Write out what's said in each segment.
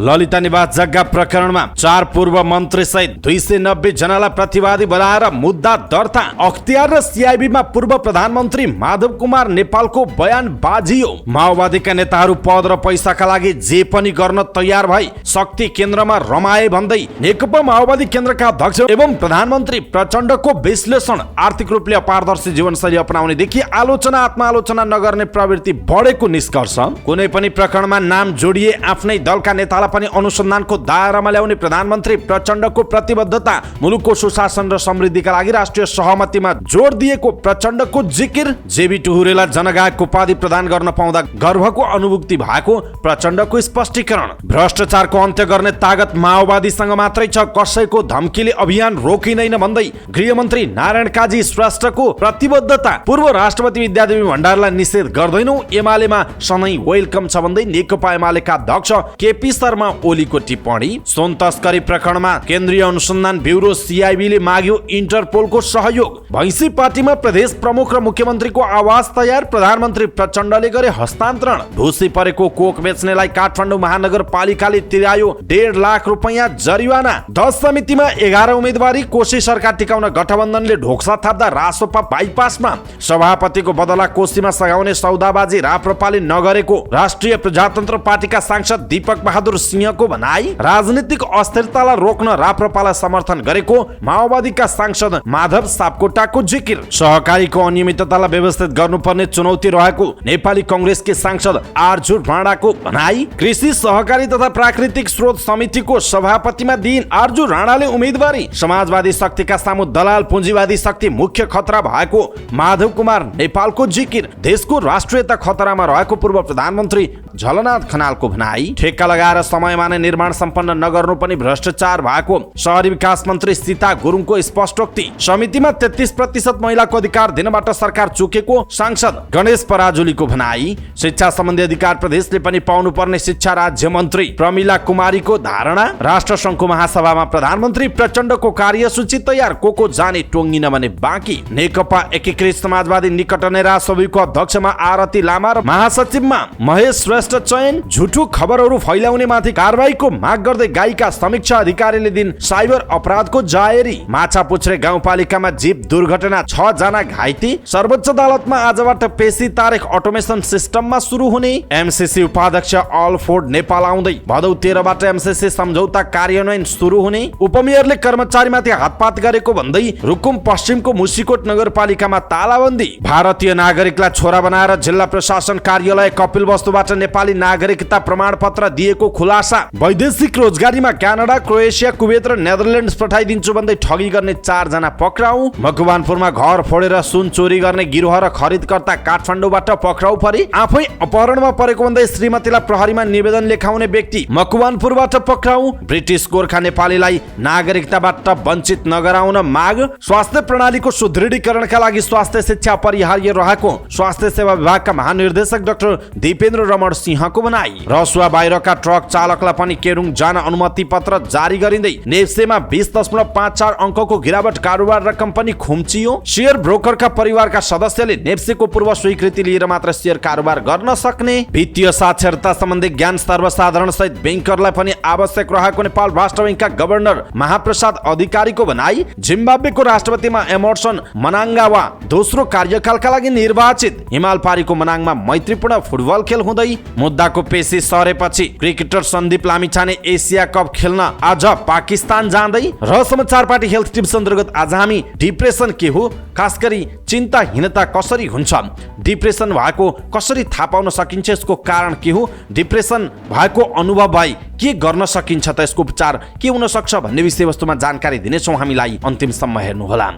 ललिता निवास जग्गा प्रकरणमा 4 पूर्व मन्त्री सहित 290 जनालाई प्रतिवादी बनाएर मुद्दा दर्ता। अख्तियार र सीआईबीमा पूर्व प्रधानमन्त्री माधव कुमार नेपालको बयान बाजियो। माओवादीका नेताहरू पद र पैसाका लागि जे पनि गर्न तयार भई शक्ति केन्द्रमा रमाए भन्दै नेकपा माओवादी केन्द्रका अध्यक्ष एवं प्रधानमन्त्री प्रचण्डको विश्लेषण आर्थिक रूपले अपारदर्शी जीवनशैली अपनाउनेदेखि आलोचना आत्मालोचना नगर्ने प्रवृत्ति बढेको निष्कर्ष। कुनै पनि प्रकरणमा नाम जोडिए आफ्नै दलका नेतालाई पनि अनुसन्धानको दायरामा ल्याउने प्रधानमन्त्री प्रचण्डको प्रतिबद्धता, मुलुकको सुशासन र समृद्धिका लागि राष्ट्रिय सहमतिमा जोड दिएको प्रचण्डको जिकिर, जेबी टुहुरेलाई जनगायक उपाधि प्रदान गर्न पाउँदा गर्वको अनुभूति भएको प्रचण्डको स्पष्टीकरण, भ्रष्टाचारको अन्त्य गर्ने तागत माओवादीसँग मात्रै छ, कसैको धम्कीले अभियान रोकिँदैन भन्दै गृहमन्त्री नारायण काजी श्रेष्ठको प्रतिबद्धता, पूर्व राष्ट्रपति विद्यादेवी भण्डारलाई निषेध गर्दैनौ, एमालेमा सधैँ वेलकम छ भन्दै नेकपा एमालेका अध्यक्ष केपी शर्मा ओलीको टिप्पणी, सुन तस्करी प्रकरणमा केन्द्रीय अनुसन्धान ब्युरो सीआईबीले माग्यो इन्टरपोलको सहयोग, भैँसी पार्टीमा प्रदेश प्रमुख र मुख्यमन्त्रीको आवास तयार, प्रधानमन्त्री प्रचण्डले गरे हस्तान्तरण, ढुसी परेको कोक बेच्नेलाई काठमाडौँ महानगरपालिकाले तिरायो 1.5 लाख रुपैयाँ जरिवाना, 10 समितिमा 11 उम्मेदवारी, कोशी सरकार टिकाउन गठबन्धनले ढोक्सा थाप्दा रासोपा बाइपासमा, सभापतिको बदला कोशीमा सघाउने सौदाबाजी राप्रपाले नगरेको राष्ट्रिय प्रजातन्त्र पार्टीका सांसद दीपक बहादुर सिंहको भनाई, राजनीतिक अस्थिरतालाई रोक्न राप्रपालाई समर्थन गरेको माओवादीका सांसद माधव सापकोटाको जिकिर, सहकारीको अनियमिततालाई व्यवस्थित गर्नुपर्ने चुनौती रहेको नेपाली कांग्रेसकी सांसद आरजु राणाको भनाई, कृषि सहकारी तथा प्राकृतिक स्रोत समितिको सभापतिमा दिन आरजु राणाले उम्मेदवारी, समाजवादी शक्तिका सामु दलाल पुँजीवादी शक्ति मुख्य खतरा भएको माधव कुमार नेपालको जिकिर, देशको राष्ट्रियता खतरामा रहेको पूर्व प्रधानमन्त्री झलनाथ खनालको भनाई, ठेक्का लगाएर समयमा नै निर्माण सम्पन्न नगर्नु पनि भ्रष्टाचार भएको शहरी विकास मन्त्री सीता गुरुङको स्पष्टोक्ति, समितिमा 33% महिलाको अधिकार दिनबाट सरकार चुकेको सांसद गणेश पराजुलीको भनाई, शिक्षा सम्बन्धी अधिकार प्रदेशले पनि पाउनुपर्ने शिक्षा राज्य मन्त्री प्रमिला कुमारीको धारणा, राष्ट्रसङ्घको महासभामा प्रधानमन्त्री प्रचण्डको कार्यसूची तयार, को जाने टोङ्गिन भने बाँकी, नेकपा एकीकृत समाजवादी निकट नेरा सबैको अध्यक्षमा आरती लामा र महासचिवमा महेश श्रेष्ठ चयन, झुटो खबरहरू फैलाउने माथि कारबाहीको माग गर्दै गाईका समीक्षा अधिकारीले दिन साइबर अपराधको जाहेरी, माछापुच्छ्रे गाउँपालिकामा जीप दुर्घटना 6 जना घाइते, सर्वोच्च अदालतमा आजबाट पेशी तारिख अटोमेसन सिस्टममा सुरु हुने, एमसीसी उपाध्यक्ष अलफोर्ड नेपाल आउँदै, भदौ 13 बाट एमसीसी सम्झौता कार्यान्वयन सुरु हुने, उपमेयरले कर्मचारीमाथि हातपात गरेको भन्दै रुकुम पश्चिमको मुसिकोट नगरपालिकामा तालाबन्दी, भारतीय नागरिकलाई छोरा बनाएर जिल्ला प्रशासन कार्यालय कपिलवस्तुबाट नेपाली नागरिकता प्रमाणपत्र दिएको खुलासा, वैदेशिक रोजगारीमा क्यानाडा, क्रोएसिया, कुवेत र नेदरल्यान्ड्स पठाइदिन्छु भन्दै ठगी गर्ने 4 जना पक्राउ, मकवानपुरमा घर फोडेर सुन चोरी गर्ने गिरोह र खरिदकर्ता काठमाडौँबाट पक्राउ परे, आफै अपहरणमा परेको भन्दै श्रीमतीलाई प्रहरीमा निवेदन लेखाउने व्यक्ति मकवानपुरबाट पक्राउ, ब्रिटिस गोर्खा नेपालीलाई नागरिकताबाट वञ्चित नगराउन माग, स्वास्थ्य प्रणालीको सुदृढीकरणका लागि स्वास्थ्य शिक्षा अपरिहार्य रहेको स्वास्थ्य सेवा विभागका महानिर्देशक डाक्टर दीपेन्द्र रमण सिंहको भनाई, रसुवा बाहिरका ट्रक चालकलाई पनि केरुङ जान अनुमति पत्र जारी गरिँदै नेप्सेमा 20.54 अङ्कको गिरावट, कारोबार रकम पनि खुम्चियो, शेयर ब्रोकरका परिवारका सदस्यले नेप्सेको पूर्व स्वीकृति लिएर मात्र शेयर कारोबार गर्न सक्ने, वित्तीय साक्षरता सम्बन्धी ज्ञान सर्वसाधारण सहित बैंकरलाई पनि आवश्यक रहेको नेपाल राष्ट्र बैंकका गभर्नर महाप्रसाद अधिकारीको भनाई, जिम्बाब्वेको राष्ट्रपतिमा एमर्सन मनाङ्गावा दोस्रो कार्यकालका लागि निर्वाचित, हिमाल पारीको मनाङमा मैत्रीपूर्ण फुटबल खेल हुँदै मुद्दाको पेशी सरेपछि cricketer Sandeep Lamichhane Asia cup खेल्न आज पाकिस्तान जाँदै, र समाचार पार्टी हेल्थ टिप्स अन्तर्गत आज हामी डिप्रेसन के हो, खास गरी चिन्ताहीनता कसरी हुन्छ, डिप्रेसन भएको कसरी थाहा पाउन सकिन्छ, यसको कारण के हो, डिप्रेसन भएको अनुभव भए के गर्न सकिन्छ त यसको उपचार के हुन सक्छ भन्ने विषयवस्तुमा जानकारी दिनेछौँ, हामीलाई अन्तिमसम्म हेर्नुहोला।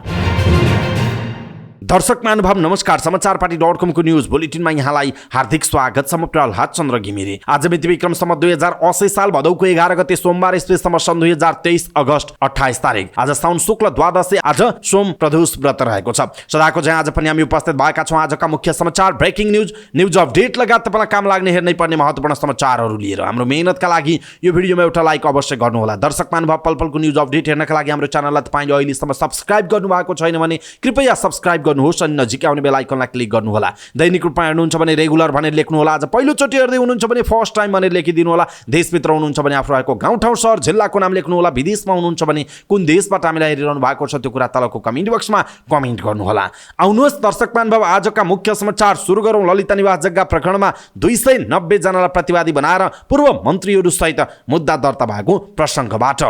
दर्शक महानुभाव नमस्कार, समाचार पार्टी.com को न्यूज बुलेटिनमा यहाँलाई हार्दिक स्वागत छ। म प्रहलाद चन्द्र घिमिरे। आज मिति विक्रम सम्म 2080 साल भदौको 11 गते सोमबार इस्वीसम्म सन् 2023 अगस्त 28 तारिक, आज साउन शुक्ल द्वादशी, आज सोम प्रदोष व्रत रहेको छ। सदाको चाहिँ आज पनि हामी उपस्थित भएका छौँ आजका मुख्य समाचार, ब्रेकिङ न्यूज अपडेट लगायत तपाईँलाई काम लाग्ने हेर्नै पर्ने महत्त्वपूर्ण समाचारहरू लिएर हाम्रो मेहनतका लागि यो भिडियोमा एउटा लाइक अवश्य गर्नुहोला। दर्शक महानुभाव, पल पलको न्यूज अपडेट हेर्नका लागि हाम्रो च्यानललाई तपाईँले अहिलेसम्म सब्स्क्राइब गर्नुभएको छैन भने कृपया सब्स्क्राइब गर्नुहोस् अनि नजिकै आउने बेल आइकनलाई क्लिक गर्नुहोला। दैनिक रूपमा हेर्नुहुन्छ भने रेगुलर भनेर लेख्नुहोला। आज पहिलोचोटि हेर्दै हुनुहुन्छ भने फर्स्ट टाइम भनेर लेखिदिनु होला। देशभित्र हुनुहुन्छ भने आफ्नो रहेको गाउँ ठाउँ सहर जिल्लाको नाम लेख्नुहोला। विदेशमा हुनुहुन्छ भने कुन देशबाट हामीलाई हेरिरहनु भएको छ त्यो कुरा तलको कमेन्ट बक्समा कमेन्ट गर्नुहोला। आउनुहोस् दर्शक महानुभाव, आजका मुख्य समाचार सुरु गरौँ। ललिता निवास जग्गा प्रकरणमा 290 जनालाई प्रतिवादी बनाएर पूर्व मन्त्रीहरू सहित मुद्दा दर्ता भएको प्रसङ्गबाट।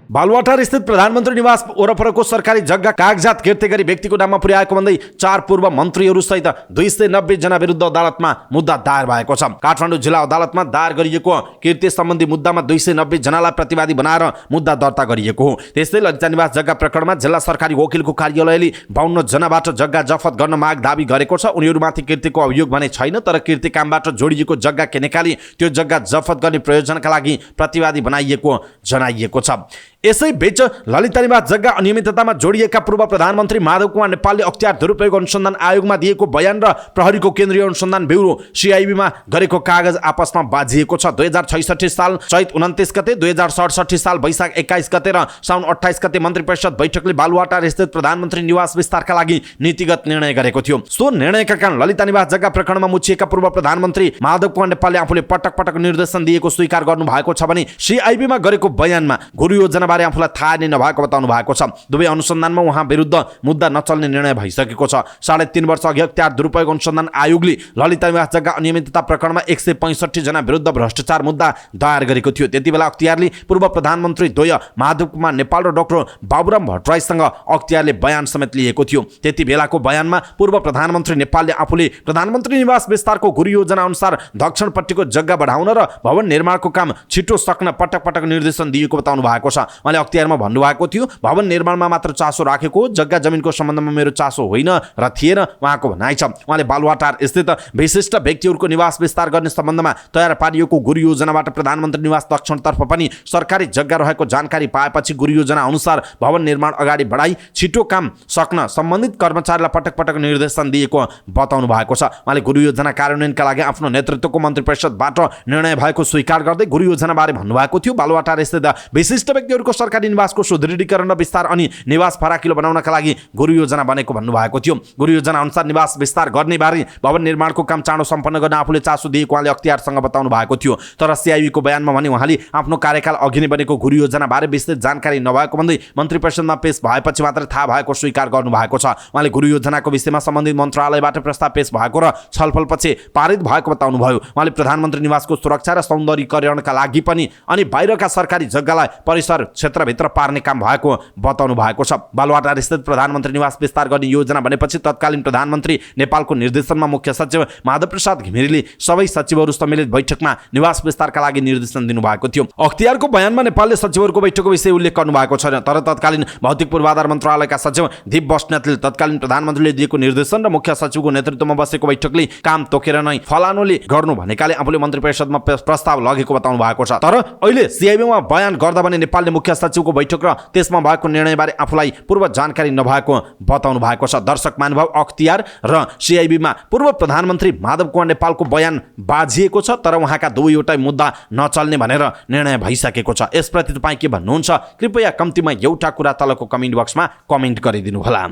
बालुवाटार स्थित प्रधानमन्त्री निवास वरपरको सरकारी जग्गा कागजात किर्ते गरी व्यक्तिको नाममा पुर्याएको भन्दै 4 पूर्व मन्त्रीहरू सहित 290 जना विरुद्ध अदालतमा मुद्दा दायर भएको छ। काठमाडौँ जिल्ला अदालतमा दायर गरिएको किर्ते सम्बन्धी मुद्दामा 290 जनालाई प्रतिवादी बनाएर मुद्दा दर्ता गरिएको हो। त्यस्तै ललिता निवास जग्गा प्रकरणमा जिल्ला सरकारी वकिलको कार्यालयले 52 जनाबाट जग्गा जफत गर्न माग दाबी गरेको छ। उनीहरूमाथि किर्तेको अभियोग भने छैन, तर किर्ते कामबाट जोडिएको जग्गा किनेकाले त्यो जग्गा जफत गर्ने प्रयोजनका लागि प्रतिवादी बनाइएको जनाइएको छ। यसैबीच ललिता निवास जग्गा अनियमिततामा जोडिएका पूर्व प्रधानमन्त्री माधव कुमार नेपालले अख्तियार दुरुपयोग अनुसन्धान आयोगमा दिएको बयान र प्रहरीको केन्द्रीय अनुसन्धान ब्युरो CIB मा गरेको कागज आपसमा बाजिएको छ। 2066 साल चैत 29 गते, 2067 साल वैशाख 21 गते र साउन 28 गते मन्त्री परिषद बैठकले बालुवाटार स्थित प्रधानमन्त्री निवास विस्तारका लागि नीतिगत निर्णय गरेको थियो। सो निर्णयका कारण ललिता निवास जग्गा प्रकरणमा मुछिएका पूर्व प्रधानमन्त्री माधव कुमार नेपालले आफूले पटक पटक निर्देशन दिएको स्वीकार गर्नु भएको छ भने CIB मा गरेको बयानमा गुरु योजना बारे आफूलाई थाहा नै नभएको बताउनु भएको छ। दुवै अनुसन्धानमा उहाँ विरुद्ध मुद्दा नचल्ने निर्णय भइसकेको छ। 3.5 वर्ष अघि अख्तियार दुरुपयोग अनुसन्धान आयोगले ललिता निवास जग्गा अनियमितता प्रकरणमा 165 जना विरुद्ध भ्रष्टाचार मुद्दा दायर गरेको थियो। त्यति बेला अख्तियारले पूर्व प्रधानमन्त्री द्वय माधव कुमार नेपाल र डाक्टर बाबुराम भट्टराईसँग अख्तियारले बयान समेत लिएको थियो। त्यति बेलाको बयानमा पूर्व प्रधानमन्त्री नेपालले आफूले प्रधानमन्त्री निवास विस्तारको गुरु योजना अनुसार दक्षिणपट्टिको जग्गा बढाउन र भवन निर्माणको काम छिटो सक्न पटक पटक निर्देशन दिएको बताउनु भएको छ। उहाँले अख्तियारमा भन्नुभएको थियो, भवन निर्माणमा मात्र चासो राखेको, जग्गा जमिनको सम्बन्धमा मेरो चासो होइन र थिएन उहाँको भनाइ छ। उहाँले बालुवाटार स्थित विशिष्ट व्यक्तिहरूको निवास विस्तार गर्ने सम्बन्धमा तयार पारिएको गुरु योजनाबाट प्रधानमन्त्री निवास दक्षिणतर्फ पनि सरकारी जग्गा रहेको जानकारी पाएपछि गुरु योजना अनुसार भवन निर्माण अगाडि बढाई छिटो काम सक्न सम्बन्धित कर्मचारीलाई पटक पटक निर्देशन दिएको बताउनु भएको छ। उहाँले गुरु योजना कार्यान्वयनका लागि आफ्नो नेतृत्वको मन्त्री परिषदबाट निर्णय भएको स्वीकार गर्दै गुरु योजनाबारे भन्नुभएको थियो। बालुवाटार स्थित विशिष्ट व्यक्तिहरूको सरकारी निवासको सुदृढीकरण र विस्तार अनि निवास फराकिलो बनाउनका लागि गुरु योजना बनेको भन्नुभएको थियो। गुरु योजना अनुसार निवास विस्तार गर्ने बारे भवन निर्माणको काम चाँडो सम्पन्न गर्न आफूले चासो दिएको उहाँले अख्तियारसँग बताउनु भएको थियो। तर CIB को बयानमा भने उहाँले आफ्नो कार्यकाल अघि नै बनेको गुरु योजना बारे विस्तृत जानकारी नभएको भन्दै मन्त्री परिषदमा पेश भएपछि मात्र थाहा भएको स्वीकार गर्नु भएको छ। उहाँले गुरु योजनाको विषयमा सम्बन्धित मन्त्रालयबाट प्रस्ताव पेश भएको र छलफलपछि पारित भएको बताउनु भयो। उहाँले प्रधानमन्त्री निवासको सुरक्षा र सौन्दर्यीकरणका लागि पनि अनि बाहिरका सरकारी जग्गालाई परिसर क्षेत्रभित्र पार्ने काम भएको बताउनु भएको छ। बालुवाटार स्थित प्रधानमन्त्री निवास विस्तार गर्ने योजना बनेपछि तत्कालीन प्रधानमन्त्री नेपालको निर्देशनमा मुख्य सचिव माधव प्रसाद घिमिरेले सबै सचिवहरू सम्मिलित बैठकमा निवास विस्तारका लागि निर्देशन दिनुभएको थियो। अख्तियारको बयानमा नेपालले सचिवहरूको बैठकको विषय उल्लेख गर्नुभएको छैन, तर तत्कालीन भौतिक पूर्वाधार मन्त्रालयका सचिव दीप बस्नेतले तत्कालीन प्रधानमन्त्रीले दिएको निर्देशन र मुख्य सचिवको नेतृत्वमा बसेको बैठकले काम तोकेर नै फलानुले गर्नु भनेकाले आफूले मन्त्री परिषदमा प्रस्ताव लगेको बताउनु भएको छ। तर अहिले CIB मा बयान गर्दा भने नेपालले मुख्य सचिवको बैठक र त्यसमा भएको निर्णयबारे आफूलाई पूर्व जानकारी नभएको बताउनु भएको छ। दर्शक महानुभाव, अख्तियार र CIB मा पूर्व प्रधानमन्त्री माधव कुमार नेपालको बयान बाजिएको छ, तर उहाँका दुवैवटै मुद्दा नचल्ने भनेर निर्णय भइसकेको छ। यसप्रति तपाईँ के भन्नुहुन्छ? कृपया कम्तीमा एउटा कुरा तलको कमेन्ट बक्समा कमेन्ट गरिदिनु होला।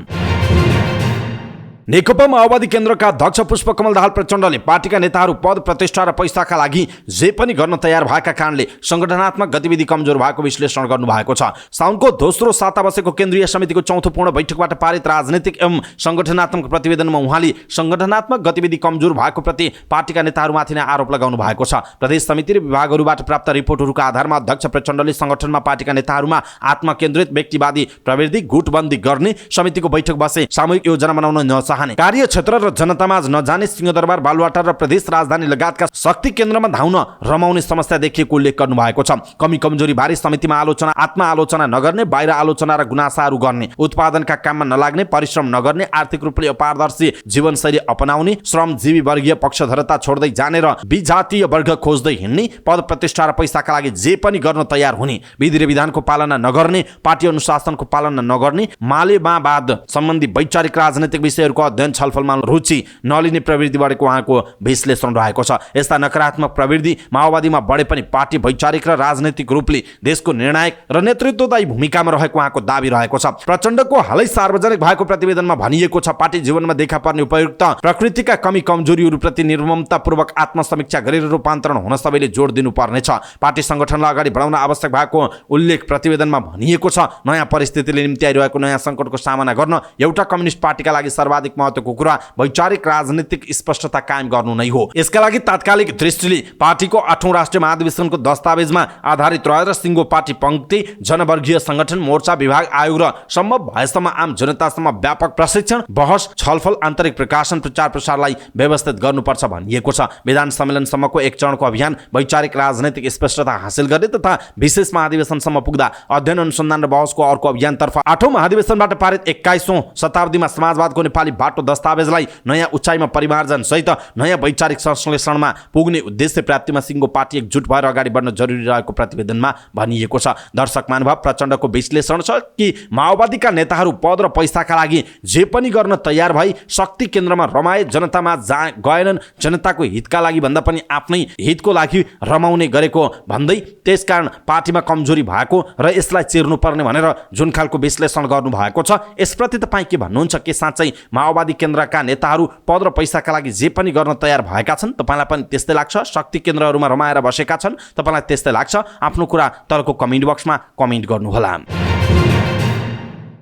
नेकपा माओवादी केन्द्रका अध्यक्ष पुष्पकमल दाहाल प्रचण्डले पार्टीका नेताहरू पद प्रतिष्ठा र पैसाका लागि जे पनि गर्न तयार भएका कारणले संगठनात्मक गतिविधि कमजोर भएको विश्लेषण गर्नुभएको छ। साउनको दोस्रो साता बसेको केन्द्रीय समितिको चौथो पूर्ण बैठकबाट पारित राजनीतिक एवं संगठनात्मक प्रतिवेदनमा उहाँले संगठनात्मक गतिविधि कमजोर भएको प्रति पार्टीका नेताहरूमाथि नै आरोप लगाउनु भएको छ। प्रदेश समिति र विभागहरूबाट प्राप्त रिपोर्टहरूका आधारमा अध्यक्ष प्रचण्डले संगठनमा पार्टीका नेताहरूमा आत्मकेन्द्रित व्यक्तिवादी प्रवृत्ति गुटबन्दी गर्ने, समितिको बैठक बसे सामूहिक योजना बनाउन नचाहने, कार्यक्षेत्र र जनतामाझ नजाने, सिंहदरबार बालुवाटार र प्रदेश राजधानी लगायतका शक्ति केन्द्रमा धाउन रमाउने समस्या देखिएको उल्लेख गर्नुभएको छ। कमी कमजोरी बारे समितिमा आलोचना, आत्मआलोचना नगर्ने, बाहिर आलोचना र गुनासाहरू गर्ने, उत्पादनका काममा नलाग्ने, परिश्रम नगर्ने, आर्थिक रूपले अपारदर्शी जीवनशैली अपनाउने, श्रमजीवी वर्गीय पक्षधरता छोड्दै जाने र विजातीय वर्ग खोज्दै हिँड्ने, पद प्रतिष्ठा र पैसाका लागि जे पनि गर्न तयार हुने, विधि र विधानको पालना नगर्ने, पार्टी अनुशासनको पालना नगर्ने, मालेमावाद सम्बन्धी वैचारिक राजनैतिक विषयहरूको अध्ययन छलफलमा रुचि नलिने प्रवृत्ति बढेको उहाँको विश्लेषण रहेको छ। यस्ता नकारात्मक प्रवृत्ति माओवादीमा बढे पनि पार्टी वैचारिक र राजनैतिक रूपले देशको निर्णायक र नेतृत्वदायी भूमिकामा रहेको उहाँको दाबी रहेको छ। प्रचण्डको हालै सार्वजनिक भएको प्रतिवेदनमा भनिएको छ, पार्टी जीवनमा देखा पर्ने उपयुक्त प्रकृतिका कमी कमजोरीहरूप्रति निर्ममतापूर्वक आत्मसमीक्षा गरेर रूपान्तरण हुन सबैले जोड दिनुपर्नेछ। पार्टी संगठनलाई अगाडि बढाउन आवश्यक भएको उल्लेख प्रतिवेदनमा भनिएको छ। नयाँ परिस्थितिले निम्ति आइरहेको नयाँ सङ्कटको सामना गर्न एउटा कम्युनिस्ट पार्टीका लागि सर्वाधिक महत्त्वको कुरा वैचारिक राजनीतिक स्पष्टता कायम गर्नु नै हो। यसका लागि तात्कालिक दृष्टिले पार्टीको 8औं राष्ट्रिय महाधिवेशनको दस्तावेजमा आधारित रहेर सिङ्गो पार्टी पंक्ति जनवर्गीय संगठन मोर्चा विभाग आयोग र सम्भव भएसम्म आम जनतासम्म व्यापक प्रशिक्षण बहस छलफल आन्तरिक प्रकाशन प्रचार प्रसारलाई व्यवस्थित गर्नुपर्छ भनिएको छ। विधान सम्मेलनसम्मको एक चरणको अभियान वैचारिक राजनैतिक स्पष्टता हासिल गर्ने तथा विशेष महाधिवेशनसम्म पुग्दा अध्ययन अनुसन्धान र बहसको अर्को अभियानतर्फ 8औं महाधिवेशनबाट पारित 21औं शताब्दीमा समाजवादको नेपाली बाटो दस्तावेजलाई नयाँ उचाइमा परिमार्जन सहित नयाँ वैचारिक संश्लेषणमा पुग्ने उद्देश्य प्राप्तिमा सिङ्गो पार्टी एकजुट भएर अगाडि बढ्न जरुरी रहेको प्रतिवेदनमा भनिएको छ। दर्शक महानुभाव, प्रचण्डको विश्लेषण छ कि माओवादीका नेताहरू पद र पैसाका लागि जे पनि गर्न तयार भई शक्ति केन्द्रमा रमाए, जनतामा गएनन्। जनताको हितका लागि भन्दा पनि आफ्नै हितको लागि रमाउने गरेको भन्दै त्यसकारण पार्टीमा कमजोरी भएको र यसलाई चिर्नुपर्ने भनेर जुन खालको विश्लेषण गर्नु भएको छ, यसप्रति तपाईँ के भन्नुहुन्छ? के साँच्चै माओवादी केन्द्रका नेताहरू पद र पैसाका लागि जे पनि गर्न तयार भएका छन्? तपाईँलाई पनि त्यस्तै लाग्छ? शक्ति केन्द्रहरूमा रमाएर बसेका छन्? तपाईँलाई त्यस्तै लाग्छ? आफ्नो कुरा तलको कमेन्ट बक्समा कमेन्ट गर्नुहोला।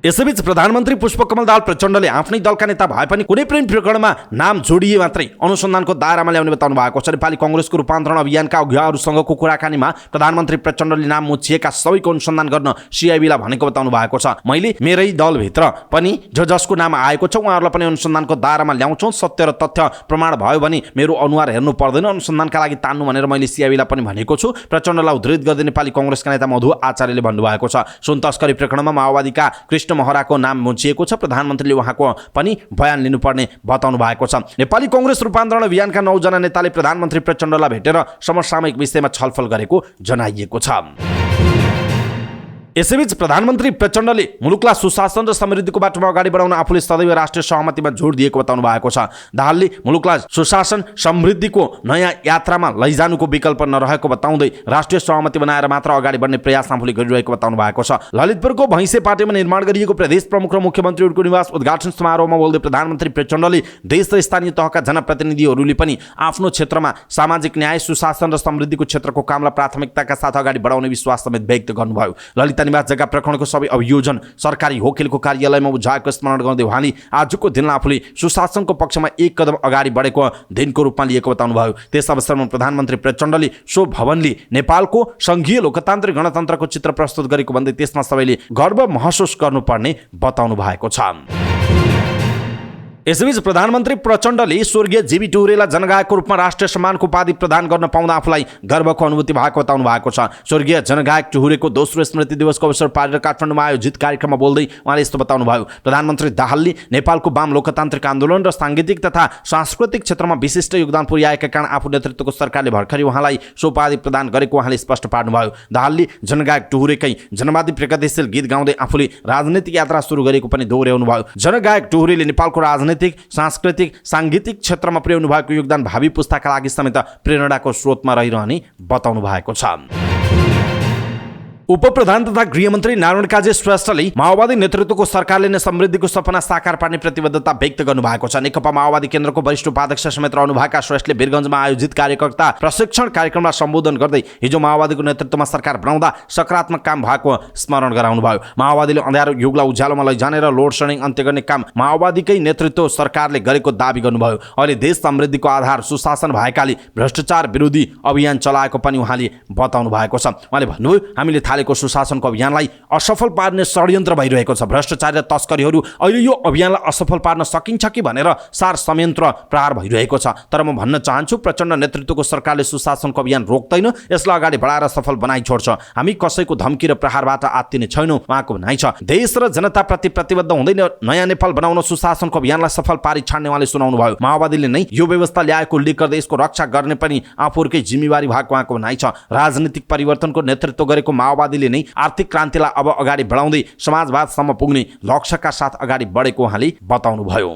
यसैबीच प्रधानमन्त्री पुष्पकमल दाहाल प्रचण्डले आफ्नै दलका नेता भए पनि कुनै पनि प्रकरणमा नाम जोडिए मात्रै अनुसन्धानको दायरामा ल्याउने बताउनु भएको छ। नेपाली कङ्ग्रेसको रूपान्तरण अभियानका अगुवाहरूसँगको कुराकानीमा प्रधानमन्त्री प्रचण्डले नाम मुछिएका सबैको अनुसन्धान गर्न सिआइबीलाई भनेको बताउनु भएको छ। मैले मेरै दलभित्र पनि जसको नाम आएको छ उहाँहरूलाई पनि अनुसन्धानको दायरामा ल्याउँछौँ। सत्य र तथ्य प्रमाण भयो भने मेरो अनुहार हेर्नु पर्दैन, अनुसन्धानका लागि तान्नु भनेर मैले सिआइबीलाई पनि भनेको छु। प्रचण्डलाई उद्धृत गर्दै नेपाली कङ्ग्रेसका नेता मधु आचार्यले भन्नुभएको छ। सुन तस्करी प्रकरणमा माओवादीका कृष्ण महराको नाम मुछिएको छ। प्रधानमन्त्रीले उहाँको पनि बयान लिनुपर्ने बताउनु भएको छ। नेपाली कङ्ग्रेस रूपान्तरण अभियानका 9 जना नेताले प्रधानमन्त्री प्रचण्डलाई भेटेर समसामयिक विषयमा छलफल गरेको जनाइएको छ। यसैबीच प्रधानमन्त्री प्रचण्डले मुलुकलाई सुशासन र समृद्धिको बाटोमा अगाडि बढाउन आफूले सदैव राष्ट्रिय सहमतिमा जोड दिएको बताउनु भएको छ। दाहालले मुलुकलाई सुशासन समृद्धिको नयाँ यात्रामा लैजानुको विकल्प नरहेको बताउँदै राष्ट्रिय सहमति बनाएर मात्र अगाडि बढ्ने प्रयास आफूले गरिरहेको बताउनु भएको छ। ललितपुरको भैँसे पाटेमा निर्माण गरिएको प्रदेश प्रमुख र मुख्यमन्त्रीहरूको निवास उद्घाटन समारोहमा बोल्दै प्रधानमन्त्री प्रचण्डले देश र स्थानीय तहका जनप्रतिनिधिहरूले पनि आफ्नो क्षेत्रमा सामाजिक न्याय सुशासन र समृद्धिको क्षेत्रको कामलाई प्राथमिकताका साथ अगाडि बढाउने विश्वास समेत व्यक्त गर्नुभयो। ललित निवास जग्गा प्रकरणको सबै अभियोजन सरकारी वकिलको कार्यालयमा बुझाएको स्मरण गर्दै उहाँले आजको दिनलाई आफूले सुशासनको पक्षमा एक कदम अगाडि बढेको दिनको रूपमा लिएको बताउनुभयो। त्यस अवसरमा प्रधानमन्त्री प्रचण्डले सो भवनले नेपालको संघीय लोकतान्त्रिक गणतन्त्रको चित्र प्रस्तुत गरेको भन्दै त्यसमा सबैले गर्व महसुस गर्नुपर्ने बताउनु भएको छ। यसैबीच प्रधानमन्त्री प्रचण्डले स्वर्गीय जीवी टुरेलाई जनगायकको रूपमा राष्ट्रिय सम्मानको उपाधि प्रदान गर्न पाउँदा आफूलाई गर्वको अनुभूति भएको बताउनु भएको छ। स्वर्गीय जनगायक टुरेको दोस्रो स्मृति दिवसको अवसर पारेर काठमाडौँमा आयोजित कार्यक्रममा बोल्दै उहाँले यस्तो बताउनुभयो। प्रधानमन्त्री दाहालले नेपालको वाम लोकतान्त्रिक आन्दोलन र साङ्गीतिक तथा सांस्कृतिक क्षेत्रमा विशिष्ट योगदान पुर्याएका कारण आफू नेतृत्वको सरकारले भर्खरै उहाँलाई सो उपाधि प्रदान गरेको उहाँले स्पष्ट पार्नुभयो। दाहालले जनगायक टुरेकै जनवादी प्रगतिशील गीत गाउँदै आफूले राजनीतिक यात्रा सुरु गरेको पनि दोहोर्याउनुभयो। जनगायक टुरेले नेपालको राजनीतिक सांस्कृतिक साङ्गीतिक क्षेत्रमा पुर्याउनु भएको योगदान भावी पुस्ताका लागि समेत प्रेरणाको स्रोतमा रहिरहने बताउनु भएको छ। उपप्रधान तथा गृहमन्त्री नारायण काजी श्रेष्ठले माओवादी नेतृत्वको सरकारले नै समृद्धिको सपना साकार पार्ने प्रतिबद्धता व्यक्त गर्नुभएको छ। नेकपा माओवादी केन्द्रको वरिष्ठ उपाध्यक्ष समेत रहनुभएका श्रेष्ठले वीरगञ्जमा आयोजित कार्यकर्ता प्रशिक्षण कार्यक्रमलाई सम्बोधन गर्दै हिजो माओवादीको नेतृत्वमा सरकार बनाउँदा सकारात्मक काम भएको स्मरण गराउनुभयो। माओवादीले अँध्यारो युगलाई उज्यालोमा लैजाने र लोड सेडिङ अन्त्य गर्ने काम माओवादीकै नेतृत्व सरकारले गरेको दावी गर्नुभयो। अहिले देश समृद्धिको आधार सुशासन भएकाले भ्रष्टाचार विरोधी अभियान चलाएको पनि उहाँले बताउनु भएको छ। उहाँले भन्नुभयो, हामीले थालेको सुशासनको अभियानलाई असफल पार्ने षड्यन्त्र भइरहेको छ। भ्रष्टाचार र तस्करीहरू अहिले यो अभियानलाई असफल पार्न सकिन्छ कि भनेर सार संयन्त्र प्रहार भइरहेको छ। तर म भन्न चाहन्छु, प्रचण्ड नेतृत्वको सरकारले सुशासनको अभियान रोक्दैन, यसलाई अगाडि बढाएर सफल बनाइ छोड्छ। हामी कसैको धम्की र प्रहारबाट आत्तिने छैनौँ, उहाँको भनाइ छ। देश र जनताप्रति प्रतिबद्ध हुँदै नयाँ नेपाल बनाउन सुशासनको अभियानलाई सफल पारी छाड्ने उहाँले सुनाउनु भयो। माओवादीले नै यो व्यवस्था ल्याएको उल्लेख गर्दै यसको रक्षा गर्ने पनि आफूहरूकै जिम्मेवारी भएको उहाँको भनाइ छ। राजनीतिक परिवर्तनको नेतृत्व गरेको माओवादीले नै आर्थिक क्रान्तिलाई अब अगाडि बढाउँदै समाजवादसम्म पुग्ने लक्ष्यका साथ अगाडि बढेको उहाँले बताउनुभयो।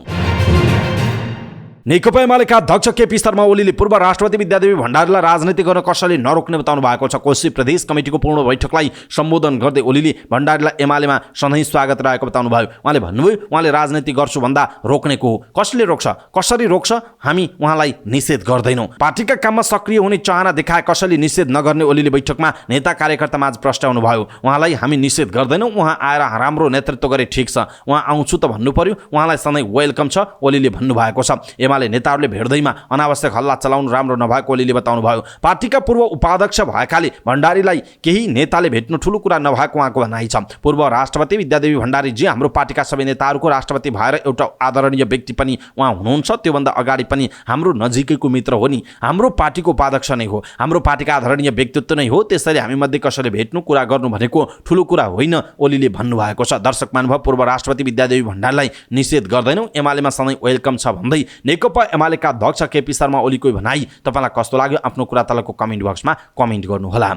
नेकपा एमालेका अध्यक्ष केपी शर्मा ओलीले पूर्व राष्ट्रपति विद्यादेवी भण्डारीलाई राजनीति गर्न कसैले नरोक्ने बताउनु भएको छ। कोशी प्रदेश कमिटीको पूर्ण बैठकलाई सम्बोधन गर्दै ओलीले भण्डारीलाई एमालेमा सधैँ स्वागत रहेको बताउनु भयो। उहाँले भन्नुभयो, उहाँले राजनीति गर्छु भन्दा रोक्नेको हो। कसले रोक्छ, कसरी रोक्छ, हामी उहाँलाई निषेध गर्दैनौँ। पार्टीका काममा सक्रिय हुने चाहना देखाए कसैले निषेध नगर्ने ओलीले बैठकमा नेता कार्यकर्तामाझ प्रस्ट्याउनु भयो। उहाँलाई हामी निषेध गर्दैनौँ, उहाँ आएर राम्रो नेतृत्व गरे ठिक छ, उहाँ आउँछु त भन्नु पर्यो, उहाँलाई सधैँ वेलकम छ ओलीले भन्नुभएको छ। एमाले नेताहरूले भेट्दैमा अनावश्यक हल्ला चलाउनु राम्रो नभएको ओलीले बताउनु भयो। पार्टीका पूर्व उपाध्यक्ष भएकाले भण्डारीलाई केही नेताले भेट्नु ठुलो कुरा नभएको उहाँको भनाइ छ। पूर्व राष्ट्रपति विद्यादेवी भण्डारीजी हाम्रो पार्टीका सबै नेताहरूको राष्ट्रपति भएर एउटा आदरणीय व्यक्ति पनि उहाँ हुनुहुन्छ। त्योभन्दा अगाडि पनि हाम्रो नजिकैको मित्र हो नि, हाम्रो पार्टीको उपाध्यक्ष नै हो, हाम्रो पार्टीका आदरणीय व्यक्तित्व नै हो। त्यसैले हामी मध्ये कसैले भेट्नु कुरा गर्नु भनेको ठुलो कुरा होइन ओलीले भन्नुभएको छ। दर्शक महानुभाव, पूर्व राष्ट्रपति विद्यादेवी भण्डारीलाई निषेध गर्दैनौँ, एमालेमा सधैँ वेलकम छ भन्दै नेकपा एमालेका अध्यक्ष केपी शर्मा ओलीको भनाई तपाईलाई कस्तो लाग्यो आफ्नो कुरा तलको कमेन्ट बक्समा कमेन्ट गर्नुहोला।